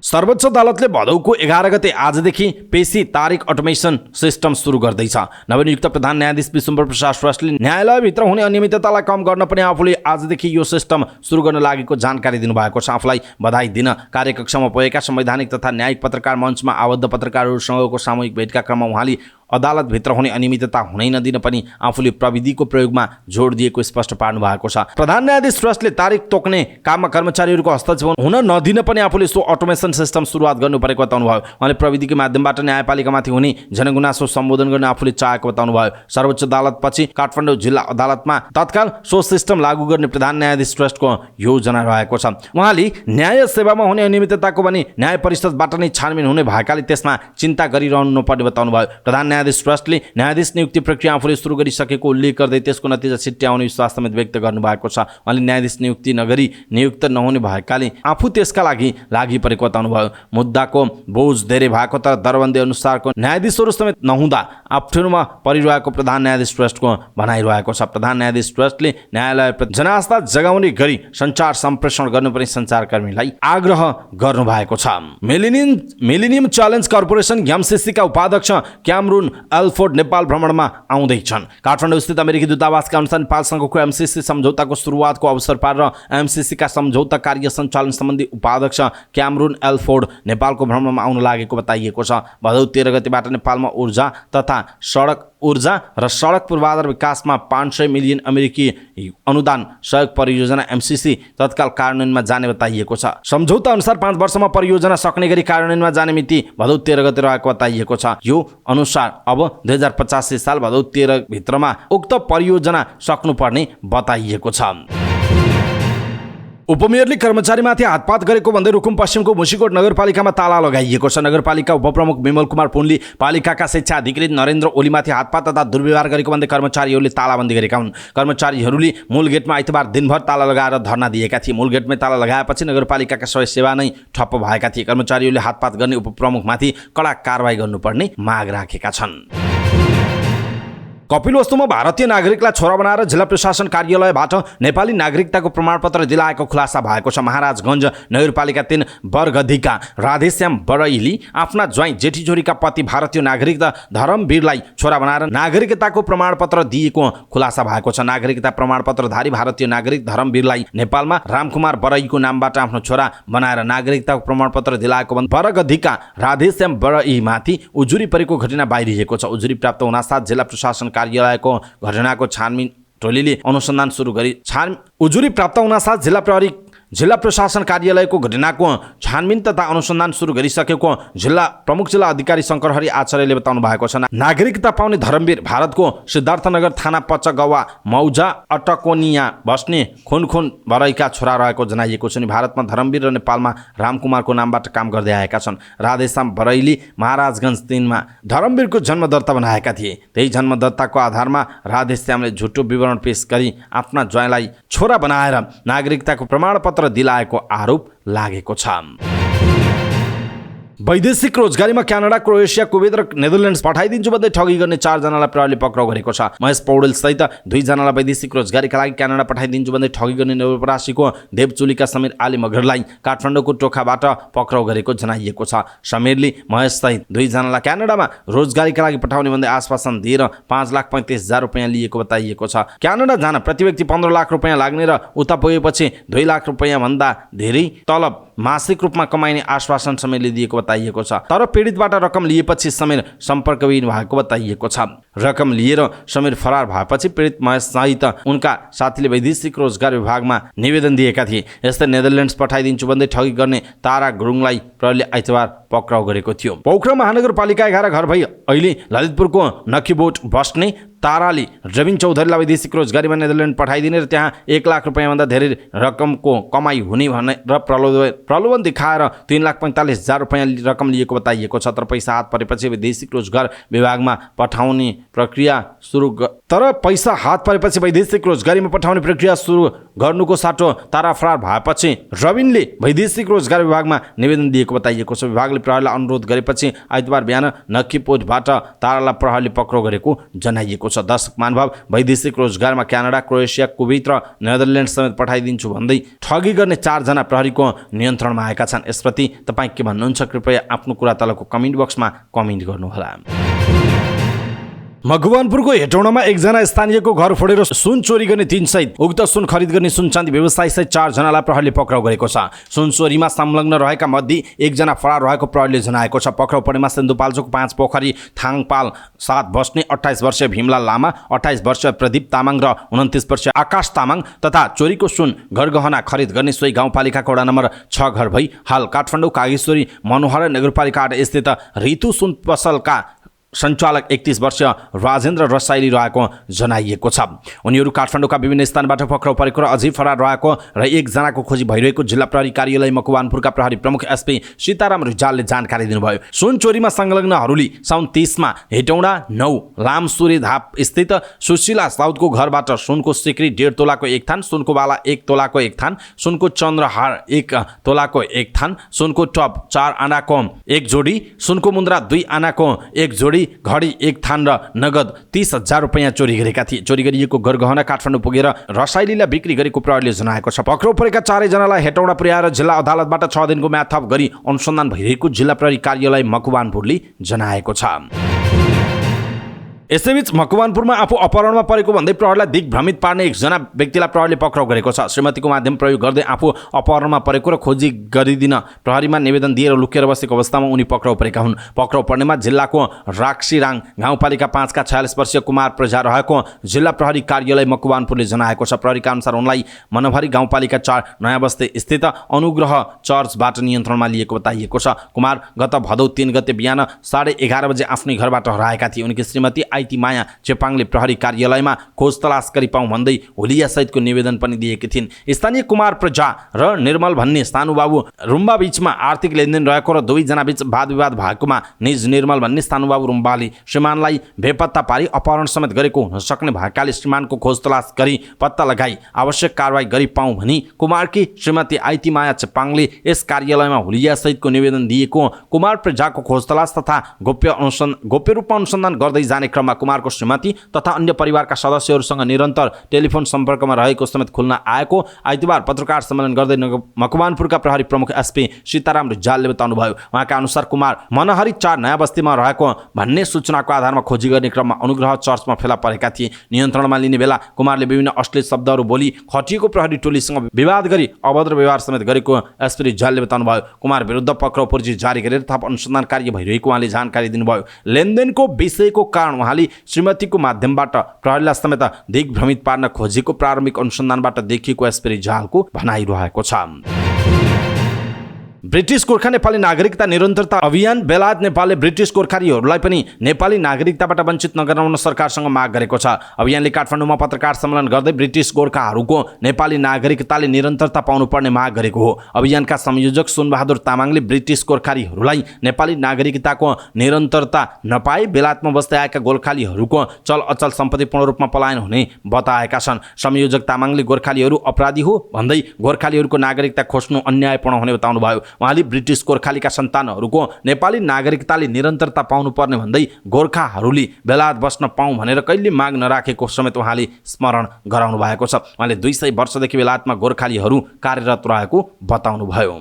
सर्वोच्च अदालतले भदौको 11 गते आजदेखि पेशी तारिक अटोमेसन सिस्टम सुरु गर्दैछ। नवनियुक्त प्रधान न्यायाधीश विश्वम्भर प्रसाद श्रेष्ठले न्यायालयभित्र हुने अनियमिततालाई कम गर्न पनि आफूले आजदेखि यो सिस्टम सुरु गर्न लागेको जानकारी दिनुभएको छ। आफूलाई बधाई दिन कार्यकक्षमा पुगेका संवैधानिक तथा न्यायिक पत्रकार मञ्चमा आबद्ध पत्रकारहरूसँगको सामूहिक भेटका क्रममा उहाँले अदालतभित्र हुने अनियमितता हुनै नदिन पनि आफूले प्रविधिको प्रयोगमा जोड दिएको स्पष्ट पार्नु भएको छ। प्रधान न्यायाधीश श्रेष्ठले तारिक तोक्ने काममा कर्मचारीहरूको हस्तक्षेप हुन नदिन पनि आफूले सो अटोमेसन सिस्टम सुरुवात गर्नु परेको बताउनु भयो। उहाँले प्रविधिको माध्यमबाट न्यायपालिकामाथि हुने जनगुनासो सम्बोधन गर्न आफूले चाहेको बताउनु भयो। सर्वोच्च अदालतपछि काठमाडौँ जिल्ला अदालतमा तत्काल सो सिस्टम लागू गर्ने प्रधान न्यायाधीश श्रेष्ठको योजना रहेको छ। उहाँले न्याय सेवामा हुने अनियमितताको पनि न्याय परिषदबाट नै छानबिन हुने भएकाले त्यसमा चिन्ता गरिरहनु नपर्ने बताउनु भयो। प्रधान न्यायाधीश श्रेष्ठले न्यायाधीश नियुक्ति प्रक्रिया आफूले सुरु गरिसकेको उल्लेख गर्दै त्यसको नतिजा छिट्टै आउने विश्वास समेत व्यक्त गर्नुभएको छ। उहाँले न्यायाधीश नियुक्ति नगरी नियुक्त नहुने भएकाले आफू त्यसका लागि परेको बताउनु भयो। मुद्दाको बोझ धेरै भएको तर दरबन्दी अनुसारको न्यायाधीशहरू समेत नहुँदा अप्ठ्यारोमा परिरहेको प्रधान न्यायाधीश श्रेष्ठको भनाइरहेको छ। प्रधान न्यायाधीश श्रेष्ठले न्यायालयप्रति जनास्था जगाउने गरी सञ्चार सम्प्रेषण गर्नुपर्ने सञ्चारकर्मीलाई आग्रह गर्नुभएको छ। मिलेनियम च्यालेन्ज कर्पोरेसन एमसीसीका उपाध्यक्ष क्यामरून एल्फोर्ड नेपाल भ्रमणमा आउँदैछन्। काठमाडौँ स्थित अमेरिकी दूतावासका अनुसार नेपालसँगको एमसीसी सम्झौताको सुरुवातको अवसर पारेर एमसीसीका सम्झौता कार्य सञ्चालन सम्बन्धी उपाध्यक्ष क्यामरून एल्फोर्ड नेपालको भ्रमणमा आउन लागेको बताइएको छ। भदौ 13 गतेबाट नेपालमा ऊर्जा र सडक पूर्वाधार विकासमा 500 मिलियन अमेरिकी अनुदान सहयोग परियोजना एमसीसी तत्काल कार्यान्वयनमा जाने बताइएको छ। सम्झौता अनुसार 5 वर्षमा परियोजना सक्ने गरी कार्यान्वयनमा जाने मिति भदौ 13 गते रहेको बताइएको छ। यो अनुसार अब 2085 साल भदौ 13 भित्रमा उक्त परियोजना सक्नुपर्ने बताइएको छ। उपमेयरले कर्मचारीमाथि हातपात गरेको भन्दै रुकुम पश्चिमको मुसिकोट नगरपालिकामा ताला लगाइएको छ। नगरपालिका उपप्रमुख विमल कुमार पुनले पालिकाका शिक्षा अधिकृत नरेन्द्र ओलीमाथि हातपात तथा दुर्व्यवहार गरेको भन्दै कर्मचारीहरूले तालाबन्दी गरेका हुन्। कर्मचारीहरूले मूल गेटमा आइतबार दिनभर ताला लगाएर धरना दिएका थिए। मूल गेटमै ताला लगाएपछि नगरपालिकाका सबै सेवा नै ठप्प भएका थिए। कर्मचारीहरूले हातपात गर्ने उपप्रमुखमाथि कडा कारबाही गर्नुपर्ने माग राखेका छन्। कपिलवस्तुमा भारतीय नागरिकलाई छोरा बनाएर जिल्ला प्रशासन कार्यालयबाट नेपाली नागरिकताको प्रमाणपत्र दिलाएको खुलासा भएको छ। महाराजगञ्ज नगरपालिका 3 बरगधिका राधेश्याम बरैली आफ्ना ज्वाइँ जेठी छोरीका पति भारतीय नागरिक धर्मवीरलाई छोरा बनाएर नागरिकताको प्रमाणपत्र दिएको खुलासा भएको छ। नागरिकता प्रमाणपत्रधारी भारतीय नागरिक धर्मवीरलाई नेपालमा रामकुमार बरैलीको नामबाट आफ्नो छोरा बनाएर नागरिकताको प्रमाणपत्र दिलाएको भन्दै बरगधिका राधेश्याम बरैलीमाथि उजुरी परेको घटना बाहिरिएको छ। उजुरी प्राप्त हुनासाथ जिल्ला प्रशासन कार्यालयको घटनाको छानबिन टोलीले अनुसन्धान सुरु गरी उजुरी प्राप्त हुनासाथ जिल्ला प्रशासन कार्यालयको घटनाको छानबिन तथा अनुसन्धान सुरु गरिसकेको प्रमुख जिल्ला अधिकारी शङ्कर हरि आचार्यले बताउनु भएको छ। नागरिकता पाउने धर्मवीर भारतको सिद्धार्थनगर थाना पचगवा मौजा अटकोनिया बस्ने खुनखुन बरैका छोरा रहेको जनाइएको छ। भारतमा धर्मवीर र नेपालमा रामकुमारको नामबाट काम गर्दै आएका छन्। राधेश्याम बरैली महाराजगञ्ज 3 मा धर्मवीरको जन्म दर्ता बनाएका थिए। त्यही जन्म दर्ताको आधारमा राधेश्यामले झुटो विवरण पेश गरी आफ्ना ज्वाइँलाई छोरा बनाएर नागरिकताको प्रमाणपत्र दिलाएको आरोप लागेको छ। वैदेशिक रोजगारीमा क्यानाडा, क्रोएसिया, कुवेत र नेदरल्यान्ड्स पठाइदिन्छु भन्दै ठगी गर्ने 4 जनालाई प्रहरीले पक्राउ गरेको छ। महेश पौडेल सहित 2 जनालाई वैदेशिक रोजगारीका लागि क्यानाडा पठाइदिन्छु भन्दै ठगी गर्ने नवलपरासीको देवचुलीका समीर आली मगरलाई काठमाडौँको टोखाबाट पक्राउ गरेको जनाइएको छ। समीरले महेश सहित 2 जनालाई क्यानाडामा रोजगारीका लागि पठाउने भन्दै आश्वासन दिएर 5,35,000 रुपैयाँ लिएको बताइएको छ। क्यानाडा जान प्रति व्यक्ति 15 लाख रुपैयाँ लाग्ने र उता पुगेपछि 2 लाख रुपैयाँ भन्दा धेरै तलब मासिक रूपमा कमाइने आश्वासन समीरले दिएको बताइएको छ। तर पीडितबाट रकम लिएपछि समीर सम्पर्कविहीन भएको बताइएको छ। रकम लिएर समीर फरार भएपछि पीडित महेश सहित उनका साथीले वैदेशिक रोजगार विभागमा निवेदन दिएका थिए। यस्तै नेदरल्यान्ड्स पठाइदिन्छु भन्दै ठगी गर्ने तारा गुरुङलाई प्रहरीले आइतबार पक्राउ गरेको थियो। पोखरा महानगरपालिका 11 घर भई अहिले ललितपुरको नखीबोट बस्ने ताराले रविन चौधरीलाई वैदेशिक रोजगारीमा नेदरल्यान्ड पठाइदिने र त्यहाँ 1 लाख रुपैयाँभन्दा धेरै रकमको कमाई हुने भनेर प्रलोभन देखाएर 3,45,000 रुपैयाँ रकम लिएको बताइएको छ। तर पैसा हात परेपछि वैदेशिक रोजगार विभागमा पठाउने प्रक्रिया सुरु तर पैसा हात परेपछि वैदेशिक रोजगारीमा पठाउने प्रक्रिया सुरु गर्नुको साटो तारा फरार भएपछि रविनले वैदेशिक रोजगार विभागमा निवेदन दिएको बताइएको छ। विभागले प्रहरीलाई अनुरोध गरेपछि आइतबार बिहान नक्कीपोटबाट तारालाई प्रहरीले पक्राउ गरेको जनाइएको छ। दर्शक महानुभाव, वैदेशिक रोजगारमा क्यानाडा, क्रोएसिया, कुवैत र नेदरल्यान्ड समेत पठाइदिन्छु भन्दै ठगी गर्ने 4 जना प्रहरीको नियन्त्रणमा आएका छन्। यसप्रति तपाईँ के भन्नुहुन्छ? कृपया आफ्नो कुरा तलको कमेन्ट बक्समा कमेन्ट गर्नुहोला। मकवानपुरको हेटौडामा एकजना स्थानीयको घर फोडेर सुन चोरी गर्ने 3 सहित उक्त सुन खरिद गर्ने सुन चाँदी व्यवसायी सहित 4 जनालाई प्रहरीले पक्राउ गरेको छ। सुन चोरीमा संलग्न रहेका मध्ये 1 जना फरार रहेको प्रहरीले जनाएको छ। पक्राउ परेमा सिन्धुपाल्चोक 5 पोखरी थाङपाल 7 बस्ने 28 वर्षीय भीमलाल लामा, 28 वर्षीय प्रदीप तामाङ र 29 वर्षीय आकाश तामाङ तथा चोरीको सुन गरगहना खरिद गर्ने सोही गाउँपालिकाको वडा नम्बर 6 घर भई हाल काठमाडौँ कागेश्वरी मनोहर नगरपालिका 8 स्थित ऋतु सुन पसलका सञ्चालक 31 वर्षीय राजेन्द्र रसाइली रहेको जनाइएको छ। उनीहरू काठमाडौँका विभिन्न स्थानबाट पक्राउ परेको र अझै फरार रहेको र 1 जनाको खोजी भइरहेको जिल्ला प्रहरी कार्यालय मकवानपुरका प्रहरी प्रमुख एसपी सीताराम रिजालले जानकारी दिनुभयो। सुन चोरीमा संलग्नहरूले साउन 30 मा हेटौडा 9 लामसुरे धाप स्थित सुशीला साउदको घरबाट सुनको सिक्री 1.5 तोलाको 1 थान, सुनको बाला 1 तोलाको 1 थान, सुनको चन्द्रहार 1 तोलाको 1 थान, सुनको टप 4 आनाको 1 जोडी, सुनको मुन्द्रा 2 आनाको 1 जोडी, घडी 1 थान र नगद 30,000 रुपैयाँ चोरी गरेका थिए। चोरी गरिएको गरगहना काठमाडौँ पुगेर रसाइलीलाई बिक्री गरेको प्रहरीले जनाएको छ। पक्राउ परेका 4 जनालाई हेटौडा पुर्याएर जिल्ला अदालतबाट 6 दिनको म्याद थप गरी अनुसन्धान भइरहेको जिल्ला प्रहरी कार्यालय मकवानपुरले जनाएको छ। यसैबीच मकवानपुरमा आफू अपहरणमा परेको भन्दै प्रहरीलाई दिग्भ्रमित पार्ने 1 जना व्यक्तिलाई प्रहरीले पक्राउ गरेको छ। श्रीमतीको माध्यम प्रयोग गर्दै आफू अपहरणमा परेको र खोजी गरिदिन प्रहरीमा निवेदन दिएर लुकेर बसेको अवस्थामा उनी पक्राउ परेका हुन्। पक्राउ पर्नेमा जिल्लाको राक्सीराङ गाउँपालिका 5 का 46 वर्षीय कुमार प्रजा रहेको जिल्ला प्रहरी कार्यालय मकवानपुरले जनाएको छ। प्रहरीका अनुसार उनलाई मनभरी गाउँपालिका 4 नयाँ बस्ती स्थित अनुग्रह चर्चबाट नियन्त्रणमा लिएको बताइएको छ। कुमार गत भदौ 3 गते बिहान 11:30 बजे आफ्नै घरबाट हराएका थिए। उनकी श्रीमती आइती माया चेपाङले प्रहरी कार्यालयमा खोज तलास गरी पाउँ भन्दै होलिया सहितको निवेदन पनि दिएकी थिइन्। स्थानीय कुमार प्रजा र निर्मल भन्ने सानुबाबु रुम्बा बीचमा आर्थिक लेनदेन रहेको र 2 जना बीच वाद विवाद भएकोमा निज निर्मल भन्ने सानुबाबु रुम्बाले श्रीमानलाई बेपत्ता पारी अपहरण समेत गरेको हुन सक्ने भएकाले श्रीमानको खोज तलास गरी पत्ता लगाई आवश्यक कारवाही गरी पाउँ भनी कुमारकी श्रीमती आइती माया चेपाङले यस कार्यालयमा होलिया सहितको निवेदन दिएको कुमार प्रजाको खोज तलास तथा गोप्य रूपमा अनुसन्धान गर्दै जाने क्रममा कुमारको श्रीमती तथा अन्य परिवारका सदस्यहरूसँग निरन्तर टेलिफोन सम्पर्कमा रहेको समेत खुल्न आएको आइतबार पत्रकार सम्मेलन गर्दै मकवानपुरका प्रहरी प्रमुख एसपी सीताराम रिजालले बताउनुभयो। उहाँका अनुसार कुमार मनहरी 4 नयाँ बस्तीमा रहेको भन्ने सूचनाको आधारमा खोजी गर्ने क्रममा अनुग्रह चर्चमा फेला परेका थिए। नियन्त्रणमा लिने बेला कुमारले विभिन्न अश्लील शब्दहरू बोली खटिएको प्रहरी टोलीसँग विवाद गरी अभद्र व्यवहार समेत गरेको एसपी रिजालले बताउनुभयो। कुमार विरुद्ध पक्राउ पर्ची जारी गरेर थप अनुसन्धान कार्य भइरहेको उहाँले जानकारी दिनुभयो। लेनदेनको विषयको कारण उहाँले श्रीमतीको माध्यमबाट प्रहरीलाई समेत दिग्भ्रमित पार्न खोजेको प्रारम्भिक अनुसन्धानबाट देखिएको एसपी रिजालको भनाइरहेको छ। ब्रिटिश गोर्खा नेपाली नागरिकता निरन्तरता अभियान बेलायत नेपालले ब्रिटिश गोर्खालीहरूलाई पनि नेपाली नागरिकताबाट वञ्चित नगराउन सरकारसँग माग गरेको छ। अभियानले काठमाडौँमा पत्रकार सम्मेलन गर्दै ब्रिटिश गोर्खाहरूको नेपाली नागरिकताले निरन्तरता पाउनुपर्ने माग गरेको हो। अभियानका संयोजक सुनबहादुर तामाङले ब्रिटिश गोर्खालीहरूलाई नेपाली नागरिकताको निरन्तरता नपाई बेलायतमा बस्दै आएका गोर्खालीहरूको चल अचल सम्पत्ति पूर्ण रूपमा पलायन हुने बताएका छन्। संयोजक तामाङले गोर्खालीहरू अपराधी हो भन्दै गोर्खालीहरूको नागरिकता खोज्नु अन्यायपूर्ण हुने बताउनुभयो। उहाँले ब्रिटिश गोर्खालीका सन्तानहरूको नेपाली नागरिकताले निरन्तरता पाउनुपर्ने भन्दै गोर्खाहरूले बेलायत बस्न पाउँ भनेर कहिले माग नराखेको समेत उहाँले स्मरण गराउनु भएको छ। उहाँले 200 वर्षदेखि बेलायतमा गोर्खालीहरू कार्यरत रहेको बताउनुभयो।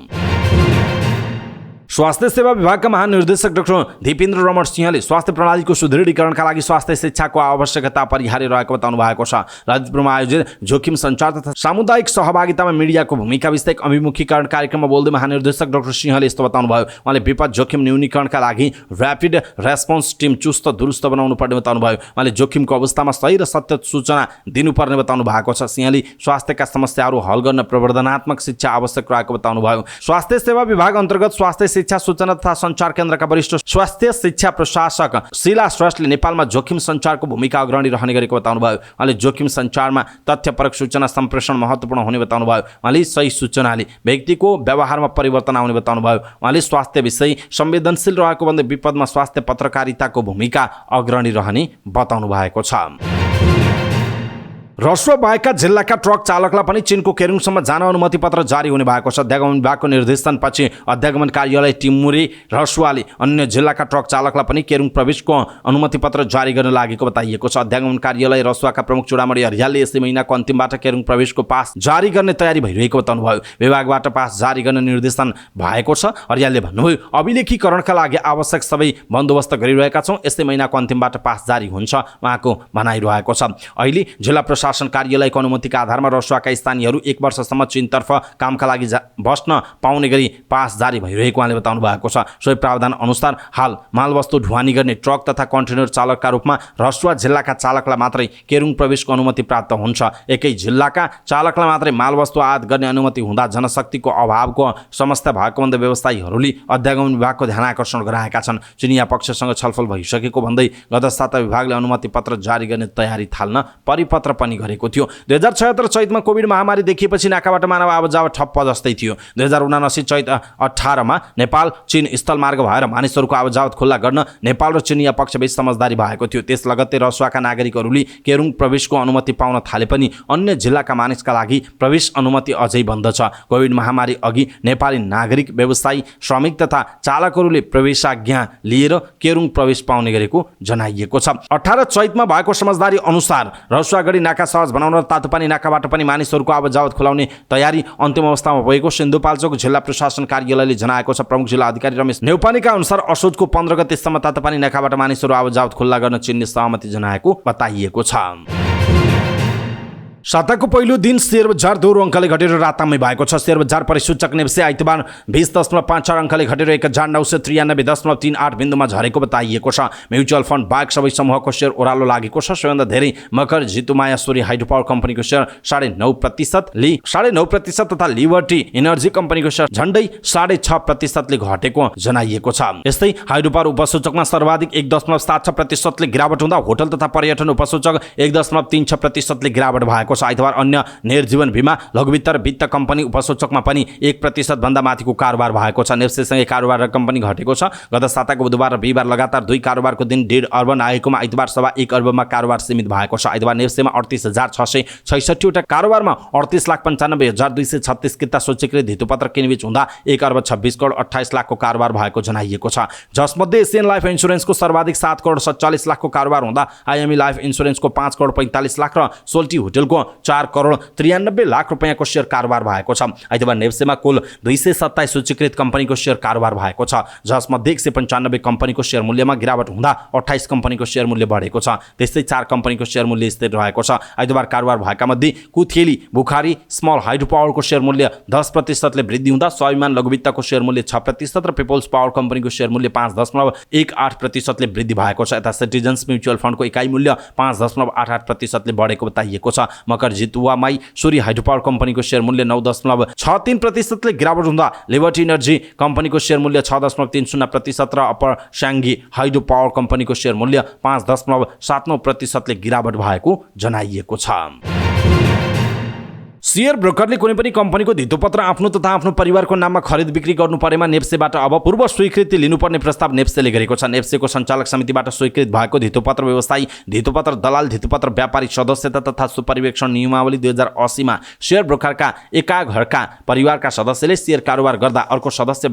स्वास्थ्य सेवा विभागका महानिर्देशक डाक्टर दीपेन्द्र रमण सिंहले स्वास्थ्य प्रणालीको सुदृढीकरणका लागि स्वास्थ्य शिक्षाको आवश्यकता अपरिहार्य रहेको बताउनु भएको छ। ललितपुरमा आयोजित जोखिम सञ्चार तथा सामुदायिक सहभागितामा मिडियाको भूमिका विषयक अभिमुखीकरण कार्यक्रममा बोल्दै महानिर्देशक डाक्टर सिंहले यस्तो बताउनुभयो। उहाँले विपद जोखिम न्यूनीकरणका लागि र्यापिड रेस्पोन्स टिम चुस्त दुरुस्त बनाउनु पर्ने बताउनुभयो। उहाँले जोखिमको अवस्थामा सही र सत्य सूचना दिनुपर्ने बताउनु भएको छ। सिंहले स्वास्थ्यका समस्याहरू हल गर्न प्रवर्धनात्मक शिक्षा आवश्यक रहेको बताउनुभयो। स्वास्थ्य सेवा विभाग अन्तर्गत स्वास्थ्य शिक्षा सूचना तथा सञ्चार केन्द्रका वरिष्ठ स्वास्थ्य शिक्षा प्रशासक शीला श्रेष्ठले नेपालमा जोखिम सञ्चारको भूमिका अग्रणी रहने गरेको बताउनुभयो। उहाँले जोखिम सञ्चारमा तथ्यपरक सूचना सम्प्रेषण महत्त्वपूर्ण हुने बताउनुभयो। उहाँले सही सूचनाले व्यक्तिको व्यवहारमा परिवर्तन आउने बताउनुभयो। उहाँले स्वास्थ्य विषय संवेदनशील रहेको भन्दै विपदमा स्वास्थ्य पत्रकारिताको भूमिका अग्रणी रहने बताउनु भएको छ। रसुवा बाहेकका जिल्लाका ट्रक चालकलाई पनि चीनको केरुङसम्म जान अनुमति पत्र जारी हुने भएको छ। अध्यागमन विभागको निर्देशनपछि अध्यागमन कार्यालय टिमुरे रसुवाले अन्य जिल्लाका ट्रक चालकलाई पनि केरुङ प्रवेशको अनुमति पत्र जारी गर्न लागेको बताइएको छ। अध्यागमन कार्यालय रसुवाका प्रमुख चुडामणी हरियालले यसै महिनाको अन्तिमबाट केरुङ प्रवेशको पास जारी गर्ने तयारी भइरहेको बताउनुभयो। विभागबाट पास जारी गर्न निर्देशन भएको छ। हरियालले भन्नुभयो, अभिलेखीकरणका लागि आवश्यक सबै बन्दोबस्त गरिरहेका छौँ। यसै महिनाको अन्तिमबाट पास जारी हुन्छ उहाँको भनाइरहेको छ। अहिले जिल्ला प्रशासन कार्यालयको अनुमतिका आधारमा रसुवाका स्थानीयहरू 1 वर्षसम्म चीनतर्फ कामका लागि बस्न पाउने गरी पास जारी भइरहेको उहाँले बताउनु भएको छ। सोही प्रावधान अनुसार हाल मालवस्तु ढुवानी गर्ने ट्रक तथा कन्टेनर चालकका रूपमा रसुवा जिल्लाका चालकलाई मात्रै केरुङ प्रवेशको अनुमति प्राप्त हुन्छ। एकै जिल्लाका चालकलाई मात्रै मालवस्तु आयात गर्ने अनुमति हुँदा जनशक्तिको अभावको समस्या भएको भन्दै व्यवसायीहरूले अध्यागमन विभागको ध्यान आकर्षण गराएका छन्। चिनिया पक्षसँग छलफल भइसकेको भन्दै गत साता विभागले अनुमति पत्र जारी गर्ने तयारी थाल्न परिपत्र पनि गरेको थियो। 2076 चैतमा कोभिड महामारी देखिएपछि नाकाबाट मानव आवाजावट ठप्प जस्तै थियो। 2079 चैत 18 मा नेपाल चीन स्थलमार्ग भएर मानिसहरूको आवाजावट खुल्ला गर्न नेपाल र चिनिया पक्षबीच समझदारी भएको थियो। त्यस लगत्तै रसुवाका नागरिकहरूले केरुङ प्रवेशको अनुमति पाउन थाले पनि अन्य जिल्लाका मानिसका लागि प्रवेश अनुमति अझै बन्द छ। कोभिड महामारी अघि नेपाली नागरिक, व्यवसायी, श्रमिक तथा चालकहरूले प्रवेशाज्ञा लिएर केरुङ प्रवेश पाउने गरेको जनाइएको छ। 18 चैतमा भएको समझदारी अनुसार रसुवागढी नाका सहज बनाउन र तातोपानी नाकाबाट पनि मानिसहरूको आवाजावट खुलाउने तयारी अन्तिम अवस्थामा भएको सिन्धुपाल्चोक जिल्ला प्रशासन कार्यालयले जनाएको छ। प्रमुख जिल्ला अधिकारी रमेश नेउपानेका अनुसार असोजको 15 गतेसम्म तातोपानी नाकाबाट मानिसहरू आवाजावट खुल्ला गर्न चिन्ने सहमति जनाएको बताइएको छ। साताको पहिलो दिन शेयर बजार 2 अङ्कले घटेर रातामै भएको छ। शेयर बजार परिसूचक नेप्से आइतबार 20.54 अङ्कले घटेर 1993.38 बिन्दुमा झरेको बताइएको छ। म्युचुअल फन्ड बाहेक सबै समूहको शेयर ओह्रालो लागेको छ। सबैभन्दा धेरै मकर जितुमाया सूर्य हाइड्रो पावर कम्पनीको शेयर 9.5%, 9.5% तथा लिबर्टी इनर्जी कम्पनीको शेयर झन्डै 6.5% ले घटेको जनाइएको छ। यस्तै हाइड्रो पावर उपसूचकमा सर्वाधिक 1.76% ले गिरावट हुँदा होटल तथा पर्यटन उपसूचक 1.36% ले गिरावट भएको छ। आइतबार अन्य निर्जीवन बीमा, लघुवित्त र वित्त कम्पनी उपसूचकमा पनि 1% भन्दा माथिको कारोबार भएको छ। नेप्सेसँगै कारोबार र कम्पनी घटेको छ। गत साताको बुधबार र बिहिबार लगातार 2 कारोबारको दिन 1.5 अर्ब आएकोमा आइतबार सभा 1 अर्बमा कारोबार सीमित भएको छ। आइतबार नेप्सेमा 38,666 वटा कारोबारमा 38,95,236 किता सूचीकृत धितोपत्र किनबेच हुँदा 1,26,28,00,000 को कारोबार भएको जनाइएको छ। जसमध्ये एसियन लाइफ इन्स्योरेन्सको सर्वाधिक 7,47,00,000 को कारोबार हुँदा आइएमई लाइफ इन्स्योरेन्सको 5,45,00,000 र सोल्टी होटलको 4,93,00,000 रुपैयाँको शेयर कारोबार भएको छ। आइतबार नेप्सेमा कुल 227 सूचीकृत कम्पनीको शेयर कारोबार भएको छ। जसमध्ये 195 कम्पनीको शेयर मूल्यमा गिरावट हुँदा 28 कम्पनीको शेयर मूल्य बढेको छ। त्यस्तै 4 कम्पनीको शेयर मूल्य स्थिर रहेको छ। आइतबार कारोबार भएका मध्ये कुथेली बुखारी स्मल हाइड्रो पावरको शेयर मूल्य 10% ले वृद्धि हुँदा स्वाभिमान लघुवित्तको शेयर मूल्य 6% र पिपल्स पावर कम्पनीको शेयर मूल्य 5.18% ले वृद्धि भएको छ। यता सिटिजन्स म्युचुअल फन्डको इकाइ मूल्य 5.88% ले बढेको बताइएको छ। मकर जितुवामाई सूर्य हाइड्रो पावर कम्पनीको शेयर मूल्य 9.63% ले गिरावट हुँदा लिबर्टी इनर्जी कम्पनीको शेयर मूल्य 6.30% र अपर स्याङ्गी हाइड्रो पावर कम्पनीको शेयर मूल्य 5.79% ले गिरावट भएको जनाइएको छ। शेयर ब्रोकरले कुनै पनि कम्पनीको धितोपत्र आफ्नो तथा आफ्नो परिवारको नाममा खरिद बिक्री गर्नु परेमा नेप्सेबाट अब पूर्व स्वीकृति लिनुपर्ने प्रस्ताव नेप्सेले गरेको छ। नेप्सेको सञ्चालक समितिबाट स्वीकृत भएको धितोपत्र व्यवसायी, धितोपत्र दलाल, धितोपत्र व्यापारी सदस्यता तथा सुपरिवेक्षण नियमावली 2080 मा शेयर ब्रोकरका एका घरका परिवारका सदस्यले शेयर कारोबार गर्दा अर्को सदस्य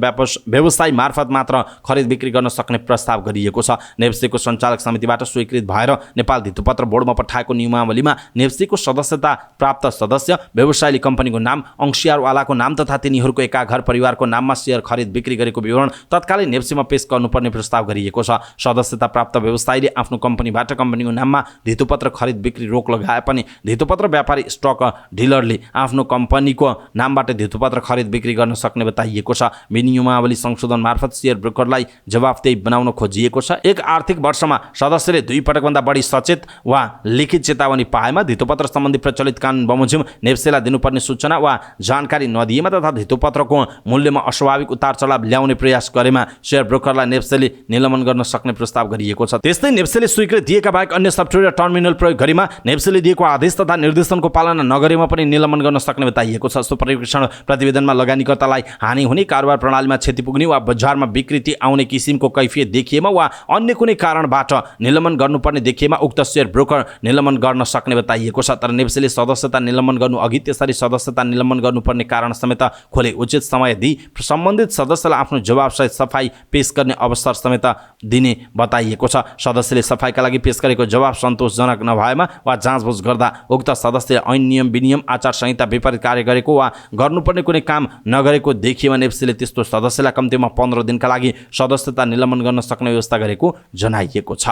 व्यवसायी मार्फत मात्र खरिद बिक्री गर्न सक्ने प्रस्ताव गरिएको छ। नेप्सेको सञ्चालक समितिबाट स्वीकृत भएर नेपाल धितोपत्र बोर्डमा पठाएको नियमावलीमा नेप्सेको सदस्यता प्राप्त सदस्य व्यवसायले कम्पनीको नाम, अंशियारवालाको नाम तथा तिनीहरूको एका घर परिवारको नाममा शेयर खरिद बिक्री गरेको विवरण तत्कालै नेप्सेमा पेश गर्नुपर्ने प्रस्ताव गरिएको छ। सदस्यता प्राप्त व्यवसायीले आफ्नो कम्पनीबाट कम्पनीको नाममा धितोपत्र खरिद बिक्री रोक लगाए पनि धितोपत्र व्यापारी स्टक डिलरले आफ्नो कम्पनीको नामबाट धितोपत्र खरिद बिक्री गर्न सक्ने बताइएको छ। नियमावली संशोधन मार्फत शेयर ब्रोकरलाई जवाफदेही बनाउन खोजिएको छ। एक आर्थिक वर्षमा सदस्यले 2 पटकभन्दा बढी सचेत वा लिखित चेतावनी पाएमा धितोपत्र सम्बन्धी प्रचलित कानुन बमोजिम नेप्सेलाई सदस्यलाई दिनुपर्ने सूचना वा जानकारी नदिएमा तथा धितोपत्रको मूल्यमा अस्वाभाविक उतार चढाव ल्याउने प्रयास गरेमा शेयर ब्रोकरलाई नेप्सेले निलम्बन गर्न सक्ने प्रस्ताव गरिएको छ। त्यस्तै नेप्सेले स्वीकृति दिएका बाहेक अन्य सफ्टवेयर र टर्मिनल प्रयोग गरेमा नेप्सेले दिएको आदेश तथा निर्देशनको पालना नगरेमा पनि निलम्बन गर्न सक्ने बताइएको छ। यस्तो परीक्षण प्रतिवेदनमा लगानीकर्तालाई हानि हुने, कारोबार प्रणालीमा क्षति पुग्ने वा बजारमा विकृति आउने किसिमको कैफियत देखिएमा वा अन्य कुनै कारणबाट निलम्बन गर्नुपर्ने देखिएमा उक्त शेयर ब्रोकर निलम्बन गर्न सक्ने बताइएको छ। तर नेप्सेले सदस्यता निलम्बन गर्नु अघि त्यसरी सदस्यता निलम्बन गर्नुपर्ने कारण समेत खोले उचित समय दिई सम्बन्धित सदस्यलाई आफ्नो जवाबसहित सफाई पेश गर्ने अवसर समेत दिने बताइएको छ। सदस्यले सफाईका लागि पेश गरेको जवाब सन्तोषजनक नभएमा वा जाँचबुझ गर्दा उक्त सदस्यले ऐन नियम विनियम आचार संहिता विपरीत कार्य गरेको वा गर्नुपर्ने कुनै काम नगरेको देखिएमा नेप्सेले त्यस्तो सदस्यलाई कम्तीमा 15 दिनका लागि सदस्यता निलम्बन गर्न सक्ने व्यवस्था गरेको जनाइएको छ।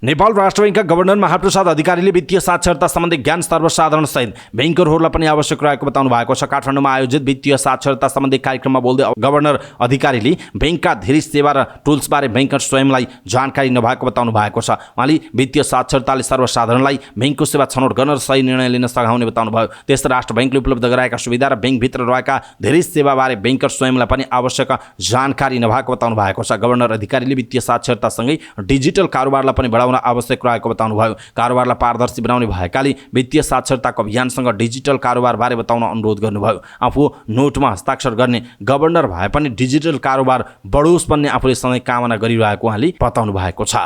नेपाल राष्ट्र बैंकका गभर्नर महाप्रसाद अधिकारीले वित्तीय साक्षरता सम्बन्धी ज्ञान सर्वसाधारण सहित बैंकरहरूलाई पनि आवश्यक रहेको बताउनु भएको छ। काठमाडौँमा आयोजित वित्तीय साक्षरता सम्बन्धी कार्यक्रममा बोल्दै गभर्नर अधिकारीले बैंकका धेरै सेवा र टुल्सबारे बैंकर स्वयंलाई जानकारी नभएको बताउनु भएको छ। उहाँले वित्तीय साक्षरताले सर्वसाधारणलाई बैंकको सेवा छनौट गर्न र सही निर्णय लिन सघाउने बताउनु भयो। त्यस्तै राष्ट्र बैंकले उपलब्ध गराएका सुविधा र बैंकभित्र रहेका धेरै सेवाबारे बैंकर स्वयंलाई पनि आवश्यक जानकारी नभएको बताउनु भएको छ। गभर्नर अधिकारीले वित्तीय साक्षरतासँगै डिजिटल कारोबारलाई पनि बढाउन आवश्यक रहेको बताउनु भयो। कारोबारलाई पारदर्शी बनाउने भएकाले वित्तीय साक्षरताको अभियानसँग डिजिटल कारोबारबारे बताउन अनुरोध गर्नुभयो। आफू नोटमा हस्ताक्षर गर्ने गभर्नर भए पनि डिजिटल कारोबार बढोस् भन्ने आफूले सधैँ कामना गरिरहेको उहाँले बताउनु भएको छ।